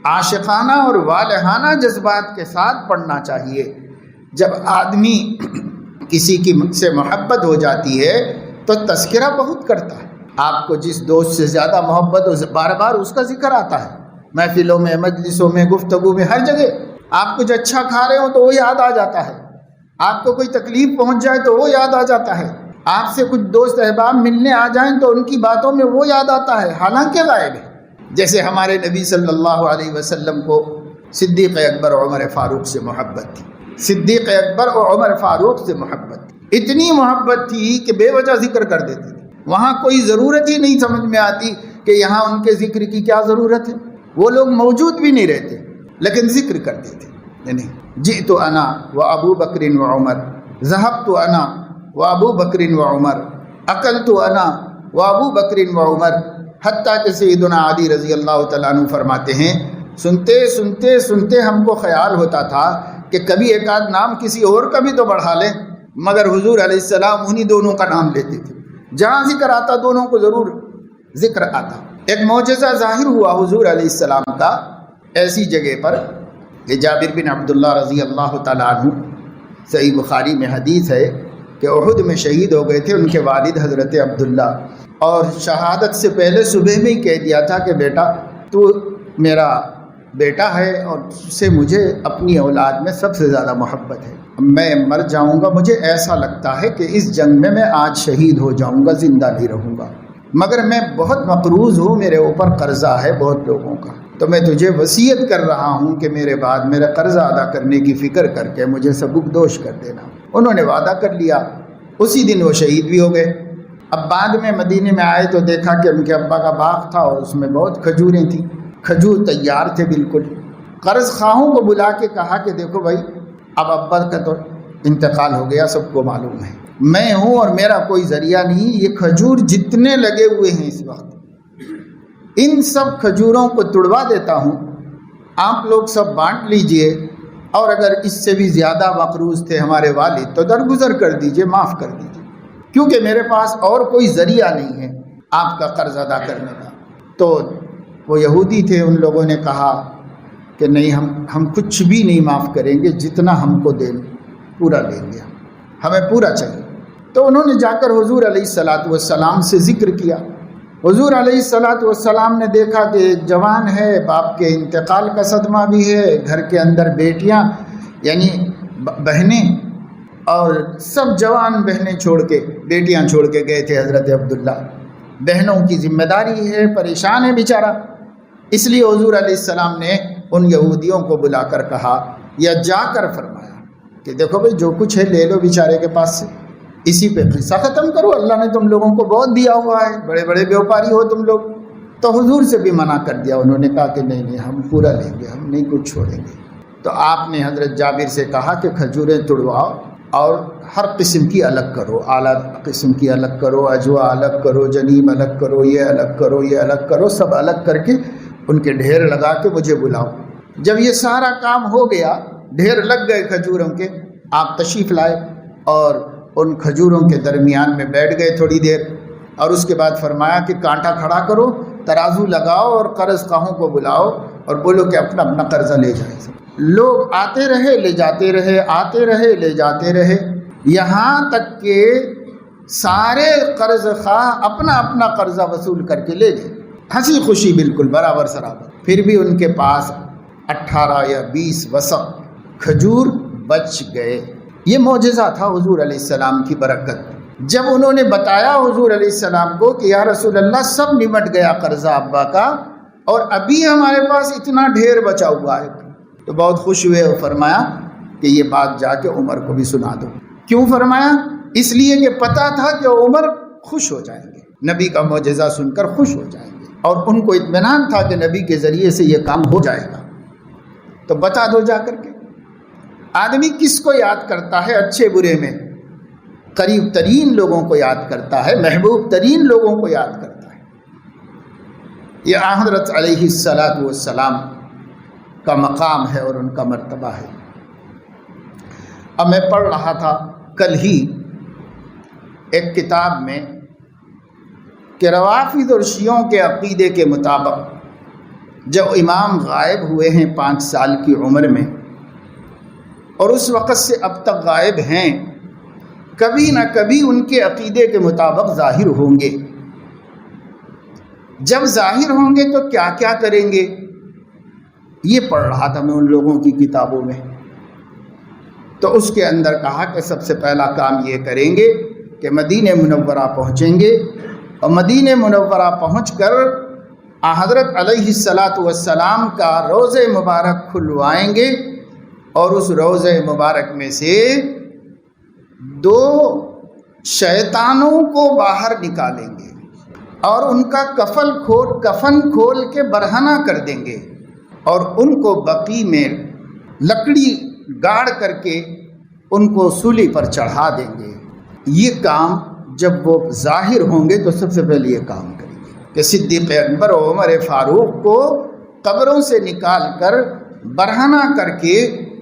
A: عاشقانہ اور والہانہ جذبات کے ساتھ پڑھنا چاہیے۔ جب آدمی کسی کی سے محبت ہو جاتی ہے تو تذکرہ بہت کرتا ہے۔ آپ کو جس دوست سے زیادہ محبت ہو بار بار اس کا ذکر آتا ہے، محفلوں میں، مجلسوں میں، گفتگو میں، ہر جگہ۔ آپ کچھ اچھا کھا رہے ہو تو وہ یاد آ جاتا ہے، آپ کو کوئی تکلیف پہنچ جائے تو وہ یاد آ جاتا ہے، آپ سے کچھ دوست احباب ملنے آ جائیں تو ان کی باتوں میں وہ یاد آتا ہے، حالانکہ غائب ہے۔ جیسے ہمارے نبی صلی اللہ علیہ وسلم کو صدیق اکبر اور عمر فاروق سے محبت تھی، صدیق اکبر اور عمر فاروق سے محبت تھی، اتنی محبت تھی کہ بے وجہ ذکر کر دیتے تھے، وہاں کوئی ضرورت ہی نہیں سمجھ میں آتی کہ یہاں ان کے ذکر کی کیا ضرورت ہے، وہ لوگ موجود بھی نہیں رہتے لیکن ذکر کرتے تھے۔ یعنی جئت انا و ابو بکر و عمر، ذهبت انا و ابو بکر و عمر، اکلت انا و ابو بکر و عمر، حتیٰ کہ سیدنا علی رضی اللہ تعالیٰ عنہ فرماتے ہیں سنتے سنتے سنتے ہم کو خیال ہوتا تھا کہ کبھی ایک آدھ نام کسی اور کا بھی تو بڑھا لیں، مگر حضور علیہ السلام انہی دونوں کا نام لیتے تھے، جہاں ذکر آتا دونوں کو ضرور ذکر آتا۔ ایک معجزہ ظاہر ہوا حضور علیہ السلام کا ایسی جگہ پر کہ جابر بن عبداللہ رضی اللہ تعالیٰ عنہ، صحیح بخاری میں حدیث ہے کہ احد میں شہید ہو گئے تھے ان کے والد حضرت عبداللہ، اور شہادت سے پہلے صبح میں ہی کہہ دیا تھا کہ بیٹا تو میرا بیٹا ہے اور اس سے مجھے اپنی اولاد میں سب سے زیادہ محبت ہے، میں مر جاؤں گا، مجھے ایسا لگتا ہے کہ اس جنگ میں آج شہید ہو جاؤں گا، زندہ نہیں رہوں گا۔ مگر میں بہت مقروض ہوں، میرے اوپر قرضہ ہے بہت لوگوں کا، تو میں تجھے وصیت کر رہا ہوں کہ میرے بعد میرا قرضہ ادا کرنے کی فکر کر کے مجھے سبکدوش کر دینا۔ انہوں نے وعدہ کر لیا، اسی دن وہ شہید بھی ہو گئے۔ اب بعد میں مدینے میں آئے تو دیکھا کہ ان کے ابا کا باغ تھا اور اس میں بہت کھجوریں تھیں، کھجور تیار تھے بالکل۔ قرض خواہوں کو بلا کے کہا کہ دیکھو بھائی، اب ابا کا تو انتقال ہو گیا، سب کو معلوم ہے، میں ہوں اور میرا کوئی ذریعہ نہیں، یہ کھجور جتنے لگے ہوئے ہیں اس وقت، ان سب کھجوروں کو توڑوا دیتا ہوں، آپ لوگ سب بانٹ لیجئے، اور اگر اس سے بھی زیادہ مقروض تھے ہمارے والد تو درگزر کر دیجئے، معاف کر دیجئے، کیونکہ میرے پاس اور کوئی ذریعہ نہیں ہے آپ کا قرض ادا کرنے کا۔ تو وہ یہودی تھے، ان لوگوں نے کہا کہ نہیں، ہم کچھ بھی نہیں معاف کریں گے، جتنا ہم کو دیں پورا لیں گے، ہمیں پورا چاہیے۔ تو انہوں نے جا کر حضور علیہ الصلاۃ والسلام سے ذکر کیا۔ حضور علیہ الصلاۃ والسلام نے دیکھا کہ ایک جوان ہے، باپ کے انتقال کا صدمہ بھی ہے، گھر کے اندر بیٹیاں یعنی بہنیں اور سب جوان بہنیں چھوڑ کے، بیٹیاں چھوڑ کے گئے تھے حضرت عبداللہ، بہنوں کی ذمہ داری ہے، پریشان ہے بیچارہ۔ اس لیے حضور علیہ السلام نے ان یہودیوں کو بلا کر کہا یا جا کر فرمایا کہ دیکھو بھائی، جو کچھ ہے لے لو بیچارے کے پاس سے، اسی پہ قصہ ختم کرو، اللہ نے تم لوگوں کو بہت دیا ہوا ہے، بڑے بڑے بیوپاری ہو تم لوگ۔ تو حضور سے بھی منع کر دیا، انہوں نے کہا کہ نہیں، ہم پورا لیں گے، ہم نہیں کچھ چھوڑیں گے۔ تو آپ نے حضرت جابر سے کہا کہ کھجوریں توڑواؤ اور ہر قسم کی الگ کرو، اعلیٰ قسم کی الگ کرو، اجوا الگ کرو، جنیم الگ کرو، یہ الگ کرو، یہ الگ کرو، سب الگ کر کے ان کے ڈھیر لگا کے مجھے بلاؤ۔ جب یہ سارا کام ہو گیا، ڈھیر لگ گئے کھجوروں کے، آپ تشریف لائے اور ان کھجوروں کے درمیان میں بیٹھ گئے تھوڑی دیر، اور اس کے بعد فرمایا کہ کانٹا کھڑا کرو، ترازو لگاؤ اور قرض خواہوں کو بلاؤ اور بولو کہ اپنا اپنا قرضہ لے جائیں۔ لوگ آتے رہے لے جاتے رہے، آتے رہے لے جاتے رہے، یہاں تک کہ سارے قرض خواہ اپنا اپنا قرضہ وصول کر کے لے گئے، ہنسی خوشی بالکل برابر سرابر۔ پھر بھی ان کے پاس 18 یا 20 وسق کھجور بچ گئے۔ یہ معجزہ تھا حضور علیہ السلام کی برکت۔ جب انہوں نے بتایا حضور علیہ السلام کو کہ یا رسول اللہ، سب نمٹ گیا قرضہ ابا کا اور ابھی ہمارے پاس اتنا ڈھیر بچا ہوا ہے، تو بہت خوش ہوئے اور فرمایا کہ یہ بات جا کے عمر کو بھی سنا دو۔ کیوں فرمایا؟ اس لیے کہ پتہ تھا کہ عمر خوش ہو جائیں گے، نبی کا معجزہ سن کر خوش ہو جائیں گے، اور ان کو اطمینان تھا کہ نبی کے ذریعے سے یہ کام ہو جائے گا، تو بتا دو جا کر کے۔ آدمی کس کو یاد کرتا ہے اچھے برے میں؟ قریب ترین لوگوں کو یاد کرتا ہے، محبوب ترین لوگوں کو یاد کرتا ہے۔ یہ حضرت علیہ الصلاۃ والسلام کا مقام ہے اور ان کا مرتبہ ہے۔ اب میں پڑھ رہا تھا کل ہی ایک کتاب میں کہ روافض اور شیعوں کے عقیدے کے مطابق جب امام غائب ہوئے ہیں 5 سال کی عمر میں، اور اس وقت سے اب تک غائب ہیں، کبھی نہ کبھی ان کے عقیدے کے مطابق ظاہر ہوں گے۔ جب ظاہر ہوں گے تو کیا کیا کریں گے، یہ پڑھ رہا تھا میں ان لوگوں کی کتابوں میں۔ تو اس کے اندر کہا کہ سب سے پہلا کام یہ کریں گے کہ مدینہ منورہ پہنچیں گے، اور مدینہ منورہ پہنچ کر حضرت علیہ الصلاۃ والسلام کا روضہ مبارک کھلوائیں گے، اور اس روضہ مبارک میں سے 2 شیطانوں کو باہر نکالیں گے اور ان کا کفن کھول کے برہنہ کر دیں گے، اور ان کو بقیع میں لکڑی گاڑ کر کے ان کو سولی پر چڑھا دیں گے۔ یہ کام جب وہ ظاہر ہوں گے تو سب سے پہلے یہ کام کریں گے کہ صدیق اکبر و عمر فاروق کو قبروں سے نکال کر برہنہ کر کے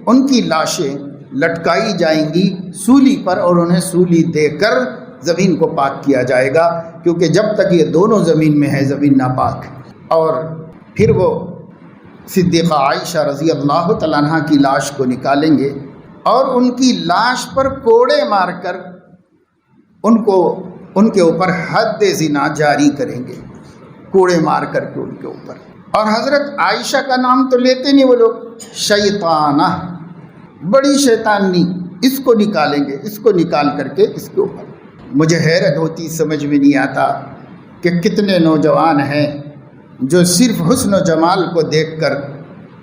A: ان کی لاشیں لٹکائی جائیں گی سولی پر، اور انہیں سولی دے کر زمین کو پاک کیا جائے گا، کیونکہ جب تک یہ دونوں زمین میں ہے زمین ناپاک ہے۔ اور پھر وہ صدیقہ عائشہ رضی اللہ تعالیٰ عنہ کی لاش کو نکالیں گے اور ان کی لاش پر کوڑے مار کر ان کے اوپر حد زنا جاری کریں گے، کوڑے مار کر کے ان کے اوپر۔ اور حضرت عائشہ کا نام تو لیتے نہیں وہ لوگ، شیطانہ، بڑی شیطانی، اس کو نکالیں گے، اس کو نکال کر کے اس کے اوپر۔ مجھے حیرت ہوتی، سمجھ میں نہیں آتا کہ کتنے نوجوان ہیں جو صرف حسن و جمال کو دیکھ کر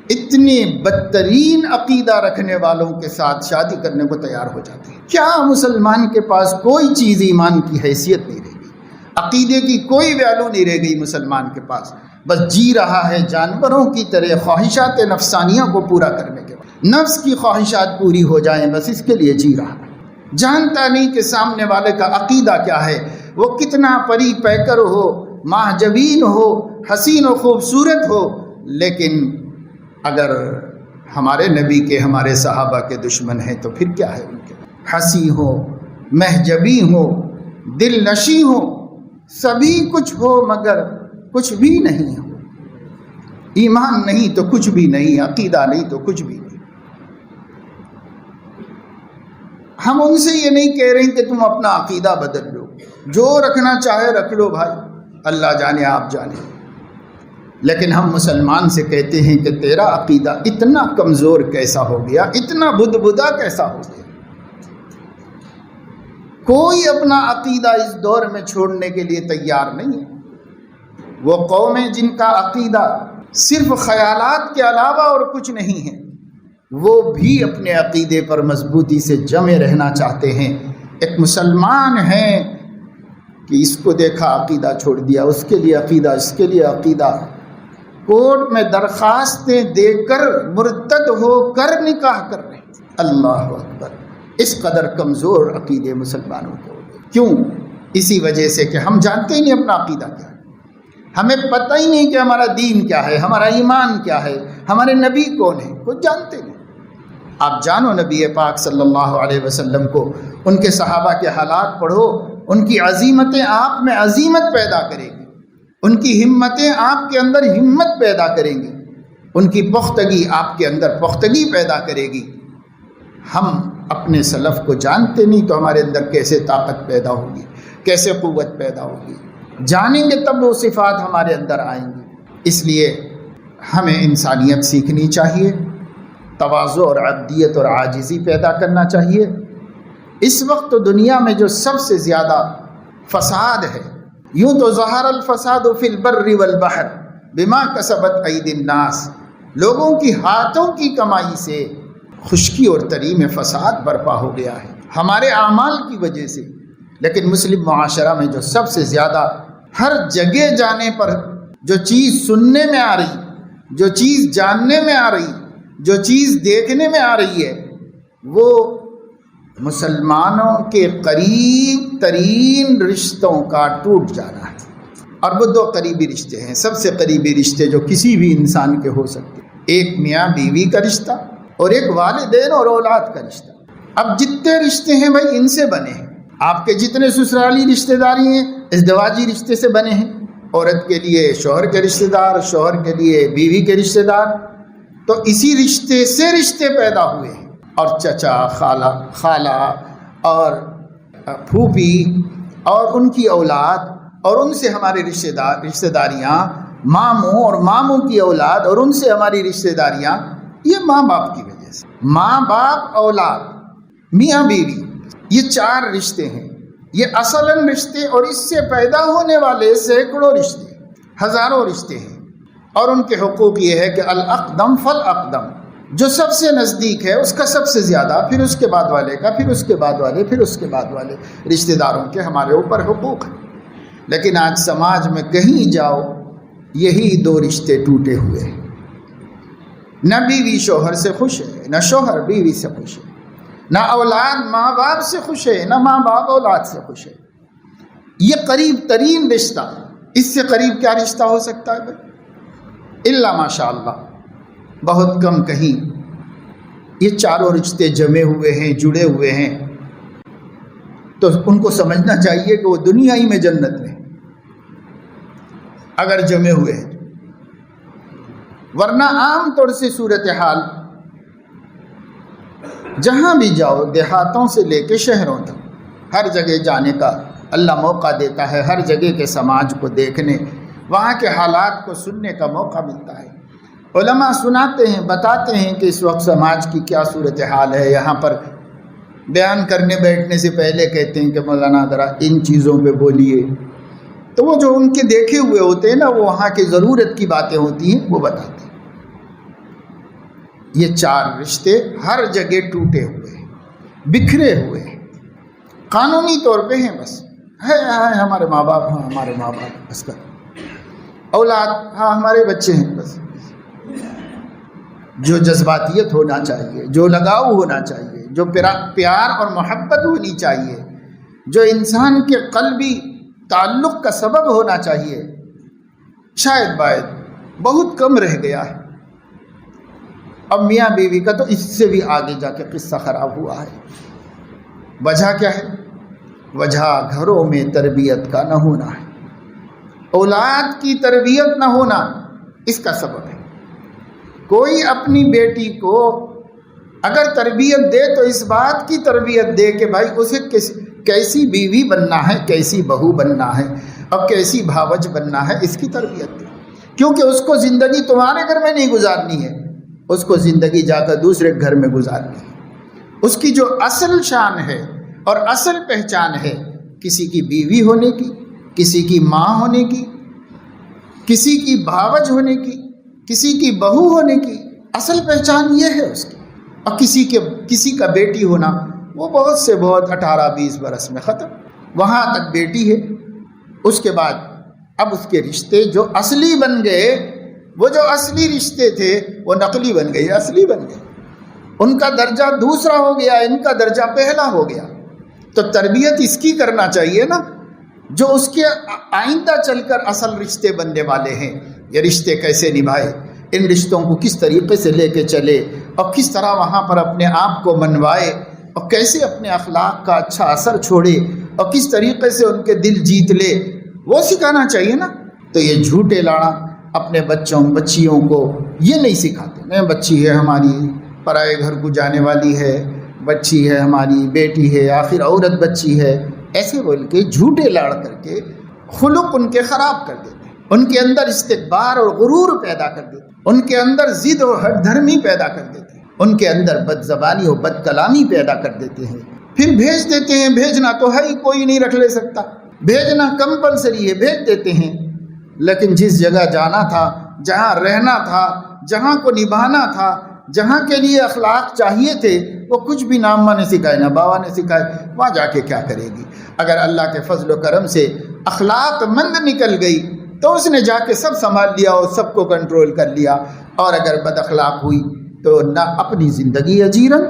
A: اتنی بدترین عقیدہ رکھنے والوں کے ساتھ شادی کرنے کو تیار ہو جاتے ہیں۔ کیا مسلمان کے پاس کوئی چیز ایمان کی حیثیت نہیں رہ گئی، عقیدے کی کوئی ویلو نہیں رہ گئی مسلمان کے پاس، بس جی رہا ہے جانوروں کی طرح خواہشات نفسانیہ کو پورا کرنے کے بعد، نفس کی خواہشات پوری ہو جائیں بس اس کے لیے جی رہا ہے، جانتا نہیں کہ سامنے والے کا عقیدہ کیا ہے، وہ کتنا پری پیکر ہو، ماہ جبین ہو، حسین و خوبصورت ہو، لیکن اگر ہمارے نبی کے ہمارے صحابہ کے دشمن ہیں تو پھر کیا ہے ان کے؟ ہنسی ہو، مہجبی ہو، دل نشی ہو، سبھی کچھ ہو مگر کچھ بھی نہیں ہو، ایمان نہیں تو کچھ بھی نہیں، عقیدہ نہیں تو کچھ بھی نہیں۔ ہم ان سے یہ نہیں کہہ رہے کہ تم اپنا عقیدہ بدل لو، جو رکھنا چاہے رکھ لو بھائی، اللہ جانے آپ جانے، لیکن ہم مسلمان سے کہتے ہیں کہ تیرا عقیدہ اتنا کمزور کیسا ہو گیا، اتنا بدبدا کیسا ہو گیا۔ کوئی اپنا عقیدہ اس دور میں چھوڑنے کے لیے تیار نہیں ہے۔ وہ قومیں جن کا عقیدہ صرف خیالات کے علاوہ اور کچھ نہیں ہے، وہ بھی اپنے عقیدے پر مضبوطی سے جمے رہنا چاہتے ہیں۔ ایک مسلمان ہے کہ اس کو دیکھا عقیدہ چھوڑ دیا، اس کے لیے عقیدہ، اس کے لیے عقیدہ، کورٹ میں درخواستیں دے کر مرتد ہو کر نکاح کر رہے ہیں۔ اللہ اکبر، اس قدر کمزور عقیدے مسلمانوں کو، کیوں؟ اسی وجہ سے کہ ہم جانتے ہی نہیں اپنا عقیدہ کیا ہے، ہمیں پتہ ہی نہیں کہ ہمارا دین کیا ہے، ہمارا ایمان کیا ہے، ہمارے نبی کون ہیں، کچھ جانتے نہیں۔ آپ جانو نبی پاک صلی اللہ علیہ وسلم کو، ان کے صحابہ کے حالات پڑھو، ان کی عزیمتیں آپ میں عزیمت پیدا کریں گی، ان کی ہمتیں آپ کے اندر ہمت پیدا کریں گی، ان کی پختگی آپ کے اندر پختگی پیدا کرے گی۔ ہم اپنے سلف کو جانتے نہیں تو ہمارے اندر کیسے طاقت پیدا ہوگی، کیسے قوت پیدا ہوگی، جانیں گے تب وہ صفات ہمارے اندر آئیں گی۔ اس لیے ہمیں انسانیت سیکھنی چاہیے، تواضع اور عبدیت اور عاجزی پیدا کرنا چاہیے۔ اس وقت تو دنیا میں جو سب سے زیادہ فساد ہے، یوں تو ظہر الفساد فی البر والبحر بما کسبت ایدی الناس، لوگوں کی ہاتھوں کی کمائی سے خشکی اور تری میں فساد برپا ہو گیا ہے ہمارے اعمال کی وجہ سے۔ لیکن مسلم معاشرہ میں جو سب سے زیادہ ہر جگہ جانے پر جو چیز سننے میں آ رہی، جو چیز جاننے میں آ رہی، جو چیز دیکھنے میں آ رہی ہے، وہ مسلمانوں کے قریب ترین رشتوں کا ٹوٹ جانا ہے۔ اور وہ دو قریبی رشتے ہیں، سب سے قریبی رشتے جو کسی بھی انسان کے ہو سکتے ہیں، ایک میاں بیوی کا رشتہ اور ایک والدین اور اولاد کا رشتہ۔ اب جتنے رشتے ہیں بھائی ان سے بنے ہیں، آپ کے جتنے سسرالی رشتے داری ہیں ازدواجی رشتے سے بنے ہیں، عورت کے لیے شوہر کے رشتے دار، شوہر کے لیے بیوی کے رشتے دار، تو اسی رشتے سے رشتے پیدا ہوئے ہیں، اور چچا، خالہ اور پھوپھی اور ان کی اولاد اور ان سے ہمارے رشتے داریاں، ماموں اور ماموں کی اولاد اور ان سے ہماری رشتے داریاں، یہ ماں باپ کی وجہ سے، ماں باپ اولاد میاں بیوی، یہ چار رشتے ہیں، یہ اصلاً رشتے، اور اس سے پیدا ہونے والے سینکڑوں رشتے، ہزاروں رشتے ہیں، اور ان کے حقوق یہ ہے کہ الاقدم فالاقدم، جو سب سے نزدیک ہے اس کا سب سے زیادہ، پھر اس کے بعد والے کا، پھر اس کے بعد والے، پھر اس کے بعد والے رشتے داروں کے ہمارے اوپر حقوق ہیں۔ لیکن آج سماج میں کہیں جاؤ یہی دو رشتے ٹوٹے ہوئے ہیں، نہ بیوی شوہر سے خوش ہے، نہ شوہر بیوی سے خوش ہے، نہ اولاد ماں باپ سے خوش ہے، نہ ماں باپ اولاد سے خوش ہے۔ یہ قریب ترین رشتہ، اس سے قریب کیا رشتہ ہو سکتا ہے بھائی؟ الا ماشاء اللہ، بہت کم کہیں یہ چاروں رشتے جمے ہوئے ہیں، جڑے ہوئے ہیں، تو ان کو سمجھنا چاہیے کہ وہ دنیا ہی میں جنت میں اگر جمے ہوئے ہیں، ورنہ عام طور سے صورتحال جہاں بھی جاؤ، دیہاتوں سے لے کے شہروں تک، ہر جگہ جانے کا اللہ موقع دیتا ہے، ہر جگہ کے سماج کو دیکھنے، وہاں کے حالات کو سننے کا موقع ملتا ہے۔ علماء سناتے ہیں، بتاتے ہیں کہ اس وقت سماج کی کیا صورتحال ہے۔ یہاں پر بیان کرنے بیٹھنے سے پہلے کہتے ہیں کہ مولانا ذرا ان چیزوں پہ بولیے، تو وہ جو ان کے دیکھے ہوئے ہوتے ہیں نا، وہ وہاں کی ضرورت کی باتیں ہوتی ہیں وہ بتاتے ہیں۔ یہ 4 رشتے ہر جگہ ٹوٹے ہوئے ہیں، بکھرے ہوئے ہیں، قانونی طور پہ ہیں، بس ہے ہمارے ماں باپ، ہاں ہمارے ماں باپ، بس کر اولاد، ہاں ہمارے بچے ہیں، بس۔ جو جذباتیت ہونا چاہیے، جو لگاؤ ہونا چاہیے، جو پیار اور محبت ہونی چاہیے، جو انسان کے قلبی تعلق کا سبب ہونا چاہیے، شاید بہت کم رہ گیا ہے۔ اب میاں بیوی کا تو اس سے بھی آگے جا کے قصہ خراب ہوا ہے۔ وجہ کیا ہے؟ وجہ گھروں میں تربیت کا نہ ہونا ہے، اولاد کی تربیت نہ ہونا اس کا سبب ہے۔ کوئی اپنی بیٹی کو اگر تربیت دے تو اس بات کی تربیت دے کہ بھائی اسے کیسی بیوی بننا ہے، کیسی بہو بننا ہے اور کیسی بھاوج بننا ہے، اس کی تربیت دے، کیونکہ اس کو زندگی تمہارے گھر میں نہیں گزارنی ہے، اس کو زندگی جا کر دوسرے گھر میں گزارنی ہے۔ اس کی جو اصل شان ہے اور اصل پہچان ہے کسی کی بیوی ہونے کی، کسی کی ماں ہونے کی، کسی کی بھاوج ہونے کی، کسی کی بہو ہونے کی، اصل پہچان یہ ہے اس کی۔ اور کسی کا بیٹی ہونا وہ بہت سے بہت 18-20 برس میں ختم، وہاں تک بیٹی ہے۔ اس کے بعد اب اس کے رشتے جو اصلی بن گئے، وہ جو اصلی رشتے تھے وہ نقلی بن گئے، اصلی بن گئے، ان کا درجہ دوسرا ہو گیا، ان کا درجہ پہلا ہو گیا۔ تو تربیت اس کی کرنا چاہیے نا جو اس کے آئندہ چل کر اصل رشتے بننے والے ہیں۔ یہ رشتے کیسے نبھائے، ان رشتوں کو کس طریقے سے لے کے چلے اور کس طرح وہاں پر اپنے آپ کو منوائے اور کیسے اپنے اخلاق کا اچھا اثر چھوڑے اور کس طریقے سے ان کے دل جیت لے، وہ سکھانا چاہیے نا۔ تو یہ جھوٹے لاڑا اپنے بچیوں کو یہ نہیں سکھاتے، نہیں بچی ہے ہماری پرائے گھر کو جانے والی ہے، بچی ہے ہماری بیٹی ہے، آخر عورت بچی ہے، ایسے بول کے جھوٹے لاڑ کر کے خلق ان کے خراب کر دیتے ہیں، ان کے اندر استکبار اور غرور پیدا کر دیتے ہیں، ان کے اندر ضد اور ہٹ دھرمی پیدا کر دیتے ہیں، ان کے اندر بد زبانی اور بد کلامی پیدا کر دیتے ہیں، پھر بھیج دیتے ہیں۔ بھیجنا تو ہے ہی، کوئی نہیں رکھ لے سکتا، بھیجنا کمپلسری ہے، بھیج دیتے ہیں۔ لیکن جس جگہ جانا تھا، جہاں رہنا تھا، جہاں کو نبھانا تھا، جہاں کے لیے اخلاق چاہیے تھے، وہ کچھ بھی نہ اماں نے سکھائے نہ بابا نے سکھائے، وہاں جا کے کیا کرے گی؟ اگر اللہ کے فضل و کرم سے اخلاق مند نکل گئی تو اس نے جا کے سب سنبھال لیا اور سب کو کنٹرول کر لیا، اور اگر بد اخلاق ہوئی تو نہ اپنی زندگی اجیرن،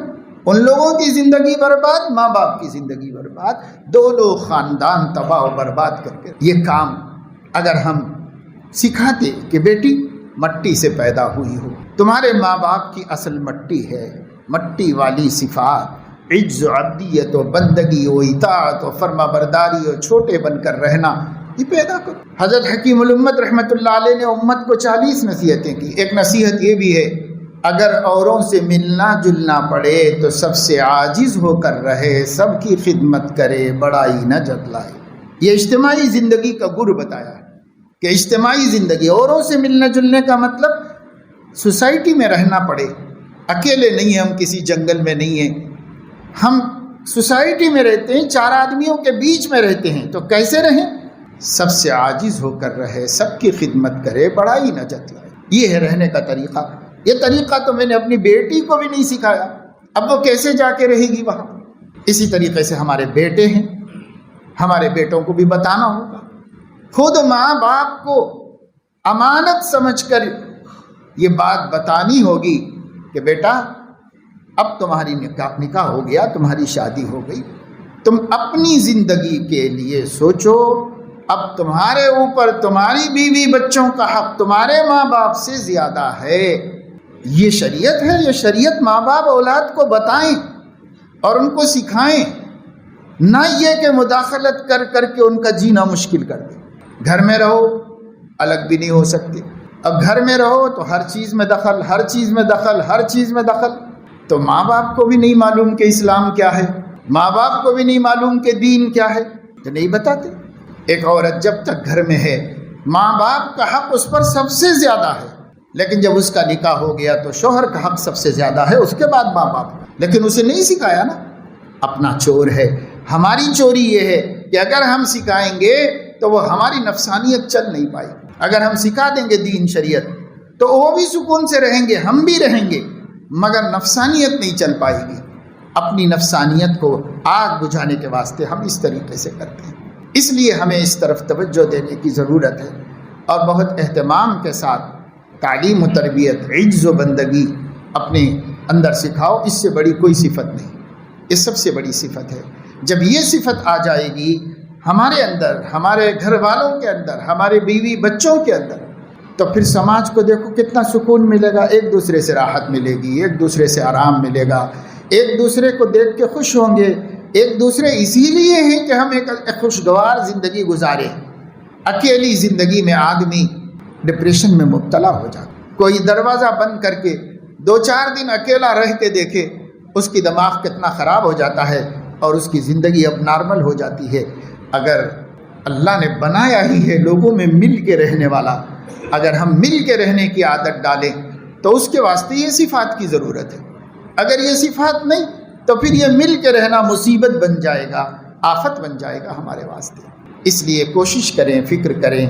A: ان لوگوں کی زندگی برباد، ماں باپ کی زندگی برباد، دونوں خاندان تباہ و برباد کر کے۔ یہ کام اگر ہم سکھاتے کہ بیٹی مٹی سے پیدا ہوئی ہو، تمہارے ماں باپ کی اصل مٹی ہے، مٹی والی صفات، عجز و عبدیت و بندگی و اطاعت و فرما برداری اور چھوٹے بن کر رہنا، یہ پیدا کرو۔ حضرت حکیم الامت رحمۃ اللہ علیہ نے امت کو 40 نصیحتیں کی۔ ایک نصیحت یہ بھی ہے، اگر اوروں سے ملنا جلنا پڑے تو سب سے عاجز ہو کر رہے، سب کی خدمت کرے، بڑائی نہ جتلائے۔ یہ اجتماعی زندگی کا گر بتایا ہے کہ اجتماعی زندگی، اوروں سے ملنے جلنے کا مطلب سوسائٹی میں رہنا پڑے، اکیلے نہیں ہیں ہم، کسی جنگل میں نہیں ہیں، ہم سوسائٹی میں رہتے ہیں، 4 آدمیوں کے بیچ میں رہتے ہیں، تو کیسے رہیں؟ سب سے عاجز ہو کر رہے، سب کی خدمت کرے، بڑائی نہ جتلائے۔ یہ ہے رہنے کا طریقہ۔ یہ طریقہ تو میں نے اپنی بیٹی کو بھی نہیں سکھایا، اب وہ کیسے جا کے رہے گی وہاں؟ اسی طریقے سے ہمارے بیٹے ہیں، ہمارے بیٹوں کو بھی بتانا ہوگا، خود ماں باپ کو امانت سمجھ کر یہ بات بتانی ہوگی کہ بیٹا اب تمہاری نکاح ہو گیا، تمہاری شادی ہو گئی، تم اپنی زندگی کے لیے سوچو، اب تمہارے اوپر تمہاری بیوی بچوں کا حق تمہارے ماں باپ سے زیادہ ہے۔ یہ شریعت ہے، یہ شریعت ماں باپ اولاد کو بتائیں اور ان کو سکھائیں، نہ یہ کہ مداخلت کر کر کے ان کا جینا مشکل کر دیں۔ گھر میں رہو الگ بھی نہیں ہو سکتے، اب گھر میں رہو تو ہر چیز میں دخل، ہر چیز میں دخل، ہر چیز میں دخل، تو ماں باپ کو بھی نہیں معلوم کہ اسلام کیا ہے، ماں باپ کو بھی نہیں معلوم کہ دین کیا ہے، تو نہیں بتاتے۔ ایک عورت جب تک گھر میں ہے ماں باپ کا حق اس پر سب سے زیادہ ہے، لیکن جب اس کا نکاح ہو گیا تو شوہر کا حق سب سے زیادہ ہے، اس کے بعد ماں باپ کا، لیکن اسے نہیں سکھایا نا، اپنا چور ہے۔ ہماری چوری یہ ہے کہ اگر ہم سکھائیں گے تو وہ ہماری نفسانیت چل نہیں پائے گی۔ اگر ہم سکھا دیں گے دین شریعت تو وہ بھی سکون سے رہیں گے، ہم بھی رہیں گے، مگر نفسانیت نہیں چل پائے گی۔ اپنی نفسانیت کو آگ بجھانے کے واسطے ہم اس طریقے سے کرتے ہیں۔ اس لیے ہمیں اس طرف توجہ دینے کی ضرورت ہے اور بہت اہتمام کے ساتھ تعلیم و تربیت، عجز و بندگی اپنے اندر سکھاؤ۔ اس سے بڑی کوئی صفت نہیں، یہ سب سے بڑی صفت ہے۔ جب یہ صفت آ جائے گی ہمارے اندر، ہمارے گھر والوں کے اندر، ہمارے بیوی بچوں کے اندر، تو پھر سماج کو دیکھو کتنا سکون ملے گا، ایک دوسرے سے راحت ملے گی، ایک دوسرے سے آرام ملے گا، ایک دوسرے کو دیکھ کے خوش ہوں گے۔ ایک دوسرے اسی لیے ہیں کہ ہم ایک خوشگوار زندگی گزاریں۔ اکیلی زندگی میں آدمی ڈپریشن میں مبتلا ہو جاتا۔ کوئی دروازہ بند کر کے 2-4 دن اکیلا رہ کے دیکھے، اس کی دماغ کتنا خراب ہو جاتا ہے اور اس کی زندگی اب نارمل ہو جاتی ہے۔ اگر اللہ نے بنایا ہی ہے لوگوں میں مل کے رہنے والا، اگر ہم مل کے رہنے کی عادت ڈالیں تو اس کے واسطے یہ صفات کی ضرورت ہے۔ اگر یہ صفات نہیں تو پھر یہ مل کے رہنا مصیبت بن جائے گا، آفت بن جائے گا ہمارے واسطے۔ اس لیے کوشش کریں، فکر کریں،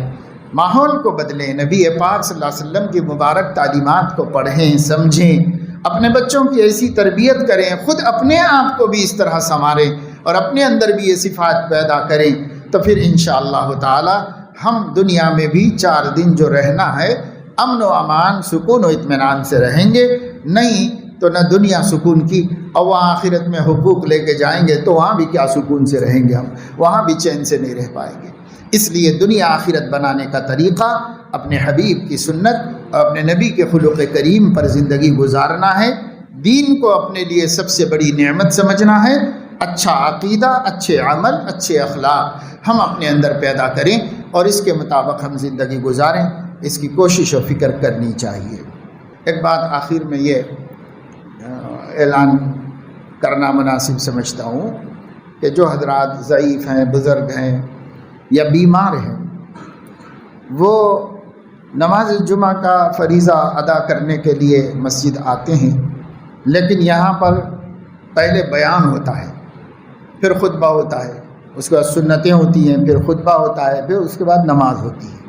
A: ماحول کو بدلیں، نبی پاک صلی اللہ علیہ وسلم کی مبارک تعلیمات کو پڑھیں، سمجھیں، اپنے بچوں کی ایسی تربیت کریں، خود اپنے آپ کو بھی اس طرح سنواریں اور اپنے اندر بھی یہ صفات پیدا کریں، تو پھر انشاءاللہ تعالی ہم دنیا میں بھی 4 دن جو رہنا ہے امن و امان، سکون و اطمینان سے رہیں گے۔ نہیں تو نہ دنیا سکون کی، اور وہاں آخرت میں حقوق لے کے جائیں گے تو وہاں بھی کیا سکون سے رہیں گے، ہم وہاں بھی چین سے نہیں رہ پائیں گے۔ اس لیے دنیا آخرت بنانے کا طریقہ اپنے حبیب کی سنت اور اپنے نبی کے خلق کریم پر زندگی گزارنا ہے۔ دین کو اپنے لیے سب سے بڑی نعمت سمجھنا ہے۔ اچھا عقیدہ، اچھے عمل، اچھے اخلاق ہم اپنے اندر پیدا کریں اور اس کے مطابق ہم زندگی گزاریں، اس کی کوشش و فکر کرنی چاہیے۔ ایک بات آخر میں یہ اعلان کرنا مناسب سمجھتا ہوں کہ جو حضرات ضعیف ہیں، بزرگ ہیں یا بیمار ہیں، وہ نماز جمعہ کا فریضہ ادا کرنے کے لیے مسجد آتے ہیں، لیکن یہاں پر پہلے بیان ہوتا ہے، پھر خطبہ ہوتا ہے، اس کے بعد سنتیں ہوتی ہیں، پھر خطبہ ہوتا ہے، پھر اس کے بعد نماز ہوتی ہے۔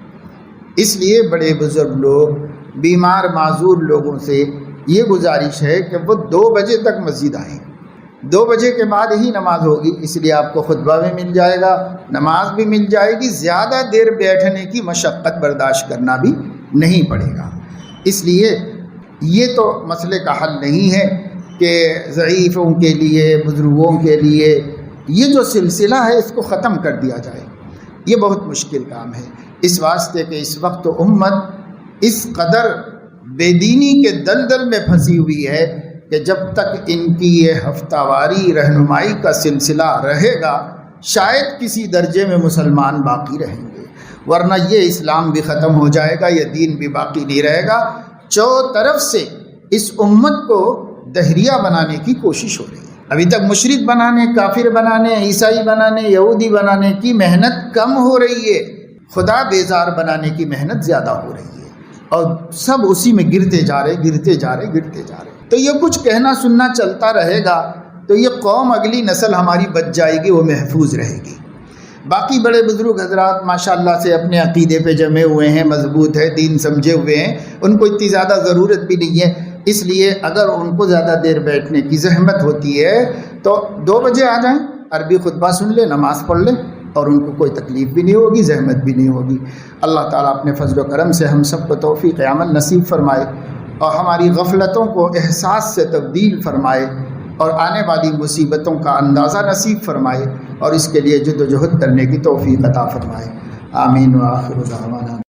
A: اس لیے بڑے بزرگ لوگ بیمار معذور لوگوں سے یہ گزارش ہے کہ وہ 2 بجے تک مسجد آئیں، 2 بجے کے بعد ہی نماز ہوگی، اس لیے آپ کو خطبہ بھی مل جائے گا، نماز بھی مل جائے گی، زیادہ دیر بیٹھنے کی مشقت برداشت کرنا بھی نہیں پڑے گا۔ اس لیے یہ تو مسئلے کا حل نہیں ہے کہ ضعیفوں کے لیے، بزرگوں کے لیے یہ جو سلسلہ ہے اس کو ختم کر دیا جائے، یہ بہت مشکل کام ہے، اس واسطے کہ اس وقت امت اس قدر بے دینی کے دلدل میں پھنسی ہوئی ہے کہ جب تک ان کی یہ ہفتہ واری رہنمائی کا سلسلہ رہے گا شاید کسی درجے میں مسلمان باقی رہیں گے، ورنہ یہ اسلام بھی ختم ہو جائے گا، یہ دین بھی باقی نہیں رہے گا۔ چاروں طرف سے اس امت کو دہریہ بنانے کی کوشش ہو رہی ہے۔ ابھی تک مشرک بنانے، کافر بنانے، عیسائی بنانے، یہودی بنانے کی محنت کم ہو رہی ہے، خدا بیزار بنانے کی محنت زیادہ ہو رہی ہے، اور سب اسی میں گرتے جا رہے۔ تو یہ کچھ کہنا سننا چلتا رہے گا تو یہ قوم، اگلی نسل ہماری بچ جائے گی، وہ محفوظ رہے گی۔ باقی بڑے بزرگ حضرات ماشاءاللہ سے اپنے عقیدے پہ جمے ہوئے ہیں، مضبوط ہے، دین سمجھے ہوئے ہیں، ان کو اتنی زیادہ ضرورت بھی نہیں ہے۔ اس لیے اگر ان کو زیادہ دیر بیٹھنے کی زحمت ہوتی ہے تو 2 بجے آ جائیں، عربی خطبہ سن لیں، نماز پڑھ لیں، اور ان کو کوئی تکلیف بھی نہیں ہوگی، زحمت بھی نہیں ہوگی۔ اللہ تعالیٰ اپنے فضل و کرم سے ہم سب کو توفیق عمل نصیب فرمائے اور ہماری غفلتوں کو احساس سے تبدیل فرمائے اور آنے والی مصیبتوں کا اندازہ نصیب فرمائے اور اس کے لیے جد و جہد کرنے کی توفیق عطا فرمائے۔ آمین و آخر دعوانا